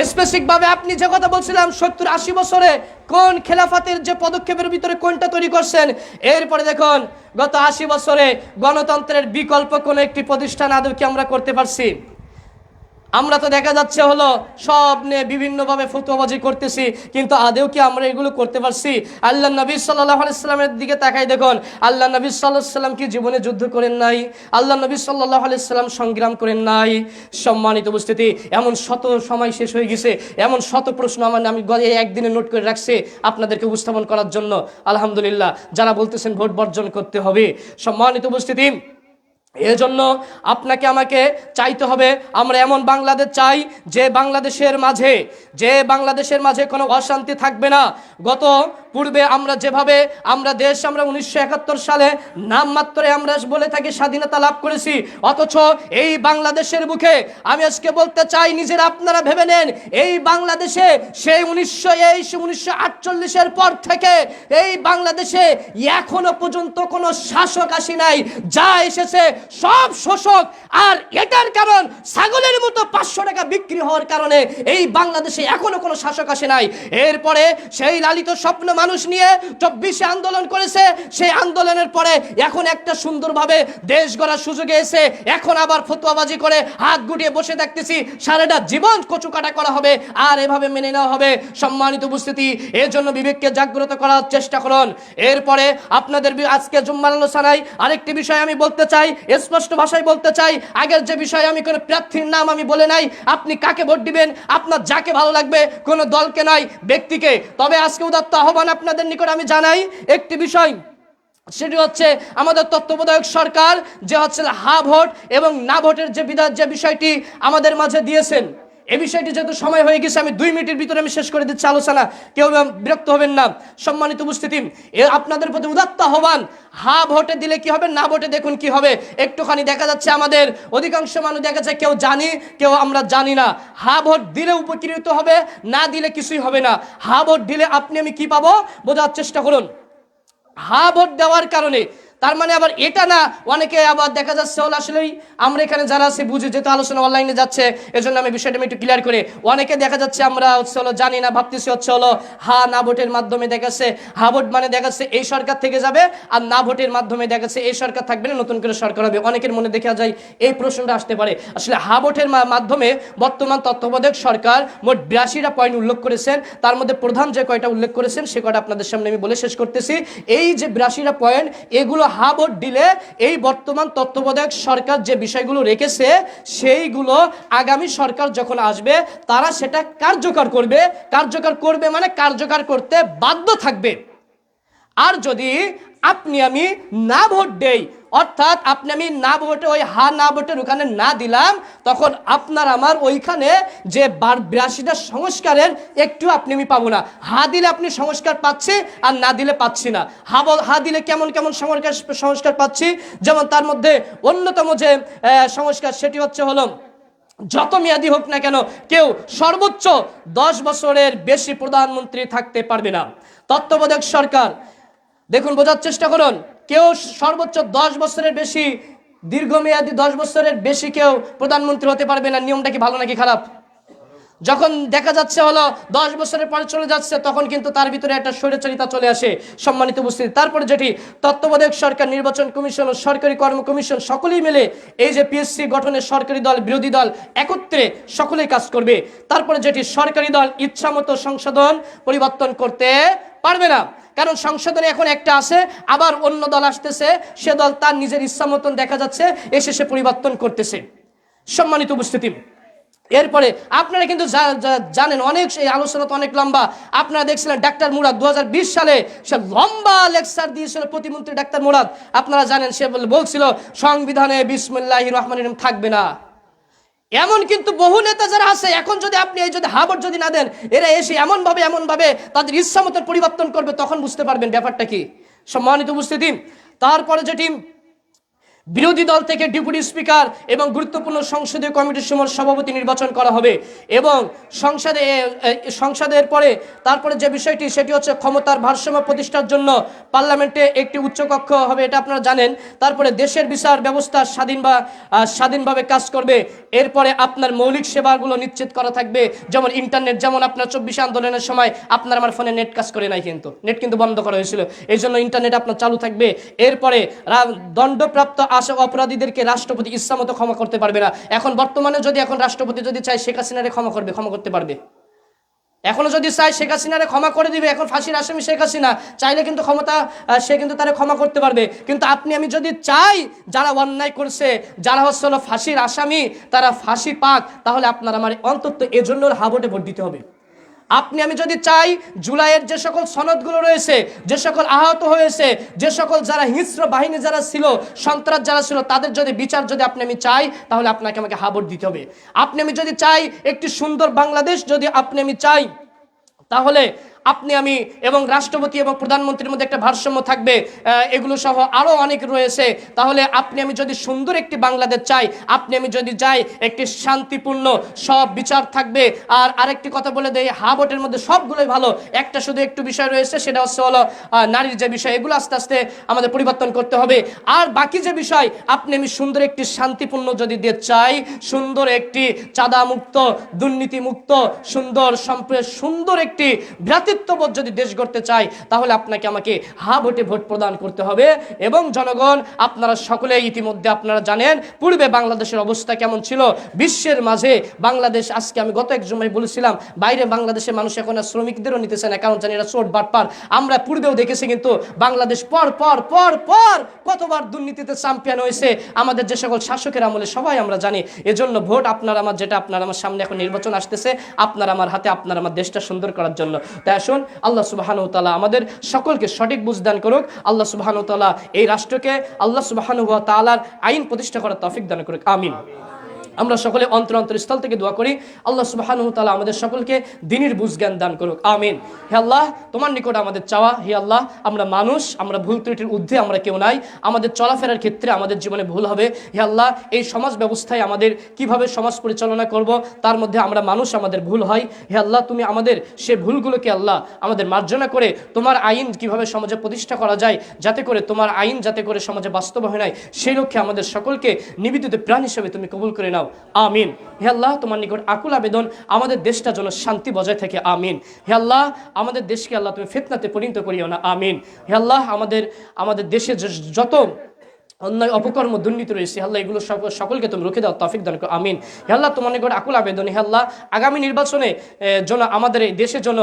স্পেসিফিক ভাবে আপনি যে কথা বলছিলাম 70-80 বছরে কোন খেলাফতের যে পদক্ষেপের ভিতরে কোনটা তৈরি করছেন। এরপরে দেখুন গত 80 বছরে গণতন্ত্রের বিকল্প কোন একটি প্রতিষ্ঠান আদৌ কি আমরা করতে পারছি? আমরা তো দেখা যাচ্ছে হলো সব নিয়ে বিভিন্নভাবে ফতোয়াবাজি করতেছি, কিন্তু আদেও কি আমরা এগুলো করতে পারছি? আল্লাহ নবী সাল্লাল্লাহু আলাইহি সাল্লামের দিকে তাকাই দেখুন, আল্লাহ নবী সাল্লাল্লাহু আলাইহি সাল্লাম কি জীবনে যুদ্ধ করেন নাই? আল্লাহ নবী সাল্লাল্লাহু আলাইহি সাল্লাম সংগ্রাম করেন নাই? সম্মানিত উপস্থিতি, এমন শত সময় শেষ হয়ে গেছে, এমন শত প্রশ্ন আমি একদিনে নোট করে রাখছি আপনাদেরকে উপস্থাপন করার জন্য। আলহামদুলিল্লাহ, যারা বলতেছেন ভোট বর্জন করতে হবে, সম্মানিত উপস্থিতি, এজন্য আপনাকে আমাকে চাইতে হবে আমরা এমন বাংলাদেশ চাই যে বাংলাদেশের মাঝে কোনো অশান্তি থাকবে না। গত পূর্বে আমরা যেভাবে আমরা 1971 সালে নামমাত্রে আমরা বলে থাকি স্বাধীনতা লাভ করেছি, অথচ এই বাংলাদেশের বুকে আমি আজকে বলতে চাই, নিজেরা আপনারা ভেবে নেন, এই বাংলাদেশে সেই 1948-এর পর থেকে এই বাংলাদেশে এখনো পর্যন্ত কোনো শাসক আসে নাই। যা এসেছে সব শোষক। আর এটার কারণ ছাগলের মতো 500 টাকা বিক্রি হওয়ার কারণে এই বাংলাদেশে এখনো কোনো শাসক আসে নাই। এরপরে সেই লালিত স্বপ্ন মানুষ নিয়ে 24 আন্দোলন করেছে। সেই আন্দোলনের পরে এখন একটা সুন্দরভাবে দেশ গড়ার সুযোগ এসে এখন আবার ফতোয়াবাজি করে হাত গুটিয়ে বসে থাকতেছি, সারাটা জীবন কচুকাটা করা হবে আর এভাবে মেনে নেওয়া হবে। সম্মানিত উপস্থিতি, এর জন্য বিবেককে জাগ্রত করার চেষ্টা করুন। এরপরে আপনাদের আজকে জুম্মার আলোচনায় আরেকটি বিষয় আমি বলতে চাই, স্পষ্ট ভাষায় বলতে চাই। আগের যে বিষয়ে আমি কোনো প্রার্থীর নাম আমি বলে নাই, আপনি কাকে ভোট দিবেন আপনার যাকে ভালো লাগবে, কোনো দলকে নাই, ব্যক্তিকে। তবে আজকে উদাত্ত আহ্বান আপনাদের নিকট আমি জানাই একটি বিষয়, সেটি হচ্ছে আমাদের তত্ত্বাবধায়ক সরকার যে হচ্ছে হা ভোট এবং না ভোটের যে বিষয়টি আমাদের মাঝে দিয়েছেন, এই বিষয়টি যেহেতু সময় হয়ে গেছে, আমি 2 মিনিটের ভিতরে আমি শেষ করে দিচ্ছি আলোচনা, কেউ বিরক্ত হবেন না। সম্মানিত উপস্থিতি, আপনাদের প্রতি উদাত্ত আহ্বান, হা ভোটে দিলে কি হবে, না ভোটে দেখুন কি হবে। একটুখানি দেখা যাচ্ছে আমাদের অধিকাংশ মানুষ দেখা যাচ্ছে কেউ জানি, কেউ আমরা জানি না। হা ভোট দিলে উপকৃত হবে, না দিলে কিছুই হবে না। হা ভোট দিলে আপনি আমি কি পাবো বোঝার চেষ্টা করুন। হা ভোট দেওয়ার কারণে তার মানে আবার এটা না, অনেকে আবার দেখা যাচ্ছে হলো আসলেই আমরা এখানে যারা আছে বুঝি, যেহেতু আলোচনা অনলাইনে যাচ্ছে এজন্য আমি বিষয়টা একটু ক্লিয়ার করে, অনেকে দেখা যাচ্ছে আমরা হচ্ছে হলো জানি না, ভাবতেছি হচ্ছে হলো হা না ভোটের মাধ্যমে দেখাচ্ছে হা ভোট মানে দেখাচ্ছে এই সরকার থেকে যাবে, আর না ভোটের মাধ্যমে দেখাচ্ছে এই সরকার থাকবে না, নতুন করে সরকার হবে। অনেকের মনে দেখা যায় এই প্রশ্নটা আসতে পারে। আসলে হা ভোটের মাধ্যমে বর্তমান তত্ত্বাবধায়ক সরকার মোট 82টা পয়েন্ট উল্লেখ করেছেন, তার মধ্যে প্রধান যে কয়টা উল্লেখ করেছেন সে কয়টা আপনাদের সামনে আমি বলে শেষ করতেছি। এই যে 82টা পয়েন্ট, এগুলো হা ভোট দিলে এই বর্তমান তত্ত্বাবধায়ক সরকার যে বিষয়গুলো রেখেছে সেইগুলো আগামী সরকার যখন আসবে তারা সেটা কার্যকর করবে। কার্যকর করবে মানে কার্যকর করতে বাধ্য থাকবে। আর যদি আপনি আমি না ভোট দেই, অর্থাৎ আপনি আমি না ভোটে, ওই হা না ভোটের ওখানে না দিলাম, তখন আপনার আমার ওইখানে যে 82টা সংস্কারের একটু আপনি আমি পাবো না। হা দিলে আপনি সংস্কার পাচ্ছি, আর না দিলে পাচ্ছি না। হা দিলে কেমন কেমন সংস্কার পাচ্ছি, যেমন তার মধ্যে অন্যতম যে সংস্কার সেটি হচ্ছে হলো যত মেয়াদি হোক না কেন কেউ সর্বোচ্চ 10 বছরের বেশি প্রধানমন্ত্রী থাকতে পারবে না। তত্ত্বাবধায়ক সরকার দেখুন, বোঝার চেষ্টা করুন, কেউ সর্বোচ্চ 10 বছরের বেশি, দীর্ঘমেয়াদী 10 বছরের বেশি কেউ প্রধানমন্ত্রী হতে পারবে না। নিয়মটা কি ভালো নাকি খারাপ? যখন দেখা যাচ্ছে হলো 10 বছরের পরে চলে যাচ্ছে, তখন কিন্তু তার ভিতরে একটা স্বৈরাচারিতা চলে আসে। সম্মানিত উপস্থিতি, তারপরে যেটি তত্ত্বাবধায়ক সরকার, নির্বাচন কমিশন ও সরকারি কর্ম কমিশন সকলেই মিলে এই যে পিএসসি গঠনের সরকারি দল বিরোধী দল একত্রে সকলেই কাজ করবে। তারপরে যেটি সরকারি দল ইচ্ছামতো সংশোধন পরিবর্তন করতে পারবে না, কারণ সংশোধনে এখন একটা আছে, আবার অন্য দল আসতেছে, সে দল তার নিজের ইচ্ছা মতন দেখা যাচ্ছে এসে সে পরিবর্তন করতেছে। সম্মানিত উপস্থিতি, এরপরে আপনারা কিন্তু জানেন, অনেক এই আলোচনা তো অনেক লম্বা। আপনারা দেখছিলেন ডাক্তার মুরাদ 2020 সালে সে লম্বা লেকচার দিয়েছিল প্রতিমন্ত্রী ডাক্তার মুরাদ। আপনারা জানেন সে বলছিল সংবিধানে বিসমিল্লাহির রহমানির রহিম থাকবে না। এমন কিন্তু বহু নেতা যারা আছে, এখন যদি আপনি এই যদি হাবট যদি না দেন, এরা এসে এমন ভাবে তাদের ইচ্ছা মতো পরিবর্তন করবে, তখন বুঝতে পারবেন ব্যাপারটা কি। সম্মানিত উপস্থিতি, তারপরে যেটি বিরোধী দল থেকে ডেপুটি স্পিকার এবং গুরুত্বপূর্ণ সংসদীয় কমিটির সময় সভাপতি নির্বাচন করা হবে, এবং সংসদের পরে তারপরে যে বিষয়টি সেটি হচ্ছে ক্ষমতার ভারসাম্য প্রতিষ্ঠার জন্য পার্লামেন্টে একটি উচ্চকক্ষ হবে, এটা আপনারা জানেন। তারপরে দেশের বিচার ব্যবস্থা স্বাধীনভাবে কাজ করবে। এরপরে আপনার মৌলিক সেবাগুলো নিশ্চিত করা থাকবে, যেমন ইন্টারনেট, যেমন আপনার 24 আন্দোলনের সময় আপনার আমার ফোনে নেট কাজ করে নাই, কিন্তু নেট কিন্তু বন্ধ করা হয়েছিল, এই জন্য ইন্টারনেট আপনার চালু থাকবে। এরপরে দণ্ডপ্রাপ্ত অপরাধীদেরকে রাষ্ট্রপতি ইচ্ছামতো ক্ষমা করতে পারবে না। এখন বর্তমানে যদি এখন রাষ্ট্রপতি যদি চায় শেখ হাসিনারে ক্ষমা করতে পারবে। এখনো যদি চায় শেখ হাসিনারে ক্ষমা করে দিবে। এখন ফাঁসির আসামি শেখ হাসিনা, চাইলে কিন্তু সে কিন্তু তারা ক্ষমা করতে পারবে। কিন্তু আপনি আমি যদি চাই যারা অন্যায় করছে, যারা হচ্ছে হলো ফাঁসির আসামি, তারা ফাঁসি পাক, তাহলে আপনার আমার অন্তত এজন্য হাবটে ভোট দিতে হবে। আপনি আমি যদি চাই জুলাইয়ের যে সকল সনদগুলো রয়েছে, যে সকল আহত হয়েছে, যে সকল যারা হিংস্র বাহিনী যারা ছিল, সন্ত্রাস যারা ছিল, তাদের যদি বিচার যদি আপনি আমি চাই, তাহলে আপনাকে আমাকে হাবট দিতে হবে। আপনি আমি যদি চাই একটি সুন্দর বাংলাদেশ, যদি আপনি আমি চাই, তাহলে আপনি আমি এবং রাষ্ট্রপতি এবং প্রধানমন্ত্রীর মধ্যে একটা ভারসাম্য থাকবে, এগুলো সহ আরও অনেক রয়েছে। তাহলে আপনি আমি যদি সুন্দর একটি বাংলাদেশ চাই, আপনি আমি যদি চাই একটি শান্তিপূর্ণ সব বিচার থাকবে। আর আরেকটি কথা বলে দেই, হাবটের মধ্যে সবগুলোই ভালো, একটা শুধু একটু বিষয় রয়েছে, সেটা হচ্ছে হলো নারীর যে বিষয়, এগুলো আস্তে আস্তে আমাদের পরিবর্তন করতে হবে। আর বাকি যে বিষয়, আপনি আমি সুন্দর একটি শান্তিপূর্ণ যদি দেশ চাই, সুন্দর একটি চাঁদামুক্ত, দুর্নীতিমুক্ত, সুন্দর একটি ভ্রাতৃত্ববোধ যদি দেশ গড়তে চাই, তাহলে আপনাকে আমাকে হা ভোটে ভোট প্রদান করতে হবে। এবং জনগণ, আপনারা সকলে ইতিমধ্যে আপনারা জানেন পূর্বে বাংলাদেশের অবস্থা কেমন ছিল বিশ্বের মাঝে। বাংলাদেশ আজকে আমি গত এক জুমায় বলেছিলাম, বাইরে বাংলাদেশের মানুষ এখন আর শ্রমিকদেরও নিতেছে না, কারণ জানি এরা চোট বাটপার। আমরা পূর্বেও দেখেছি কিন্তু বাংলাদেশ পর কতবার দুর্নীতিতে চ্যাম্পিয়ন হয়েছে আমাদের যে সকল শাসকের আমলে, সবাই আমরা জানি। এজন্য ভোট আপনার আমার, যেটা আপনার আমার সামনে এখন নির্বাচন আসতেছে, আপনার আমার হাতে, আপনার আমার দেশটা সুন্দর করার জন্য। তাই আসুন, আল্লাহ সুবহানাহু ওয়া তাআলা আমাদের সকলকে সঠিক বুঝ দান করুক। আল্লাহ সুবহানাহু ওয়া তাআলা এই রাষ্ট্রকে আল্লাহ সুবহানাহু ওয়া তাআলার আইন প্রতিষ্ঠা করার তৌফিক দান করুক। আমিন। আমরা সকলে অন্তরস্থল থেকে দোয়া করি আল্লাহ সুবহানাহু ওয়া তাআলা আমাদের সকলকে দ্বীনের বুঝ জ্ঞান দান করুক, আমিন। হে আল্লাহ, তোমার নিকট আমাদের চাওয়া, হে আল্লাহ, আমরা মানুষ, আমরা ভুল ত্রুটির ঊর্ধ্বে আমরা কেউ নাই। আমাদের চলাফেরার ক্ষেত্রে আমাদের জীবনে ভুল হবে। হে আল্লাহ, এই সমাজ ব্যবস্থায় আমাদের কিভাবে সমাজ পরিচালনা করব, তার মধ্যে আমরা মানুষ, আমাদের ভুল হয়। হে আল্লাহ, তুমি আমাদের সে ভুলগুলোকে আল্লাহ আমাদের মার্জনা করে তোমার আইন কিভাবে সমাজে প্রতিষ্ঠা করা যায়, যাতে করে তোমার আইন যাতে করে সমাজে বাস্তবায়ন হয়, সেই লক্ষ্যে আমাদের সকলকে নিবেদিত প্রাণ হিসেবে তুমি কবুল করে নাও, আমিন। হে আল্লাহ, তোমার নিকট আকুল আবেদন, আমাদের দেশটা যেন শান্তি বজায় থাকে, আমিন। হে আল্লাহ, আমাদের দেশকে আল্লাহ তুমি ফিতনাতে পরিণত করিও না, আমিন। হে আল্লাহ, আমাদের দেশে যত অন্যায় অপকর্ম দুর্নীতি রয়েছে, আল্লাহ এগুলো সকলকে তুমি রুখে দাও, তৌফিক দান করো, আমিন। হে আল্লাহ, তোমার নিকট আকুল আবেদন, হে আল্লাহ, আগামী নির্বাচনে যেন আমাদের এই দেশের জন্য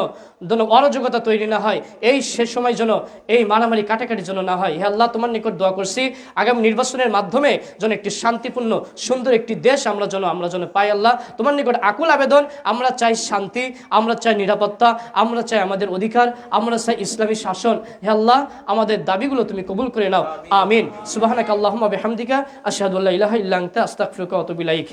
অরাজকতা তৈরি না হয়, এই শেষ সময় যেন এই মারামারি কাটাকাটি যেন না হয়। হে আল্লাহ, তোমার নিকট দোয়া করছি আগামী নির্বাচনের মাধ্যমে যেন একটি শান্তিপূর্ণ সুন্দর একটি দেশ আমরা যেন পাই। আল্লাহ, তোমার নিকট আকুল আবেদন, আমরা চাই শান্তি, আমরা চাই নিরাপত্তা, আমরা চাই আমাদের অধিকার, আমরা চাই ইসলামী শাসন। হে আল্লাহ, আমাদের দাবিগুলো তুমি কবুল করে নাও, আমিন। সুবহানাক আল্লাহুম্মা বিহামদিকা আশহাদু আল্লা ইলাহা ইল্লা আনতা আস্তাগফিরুকা ওয়া আতুবু ইলাইক।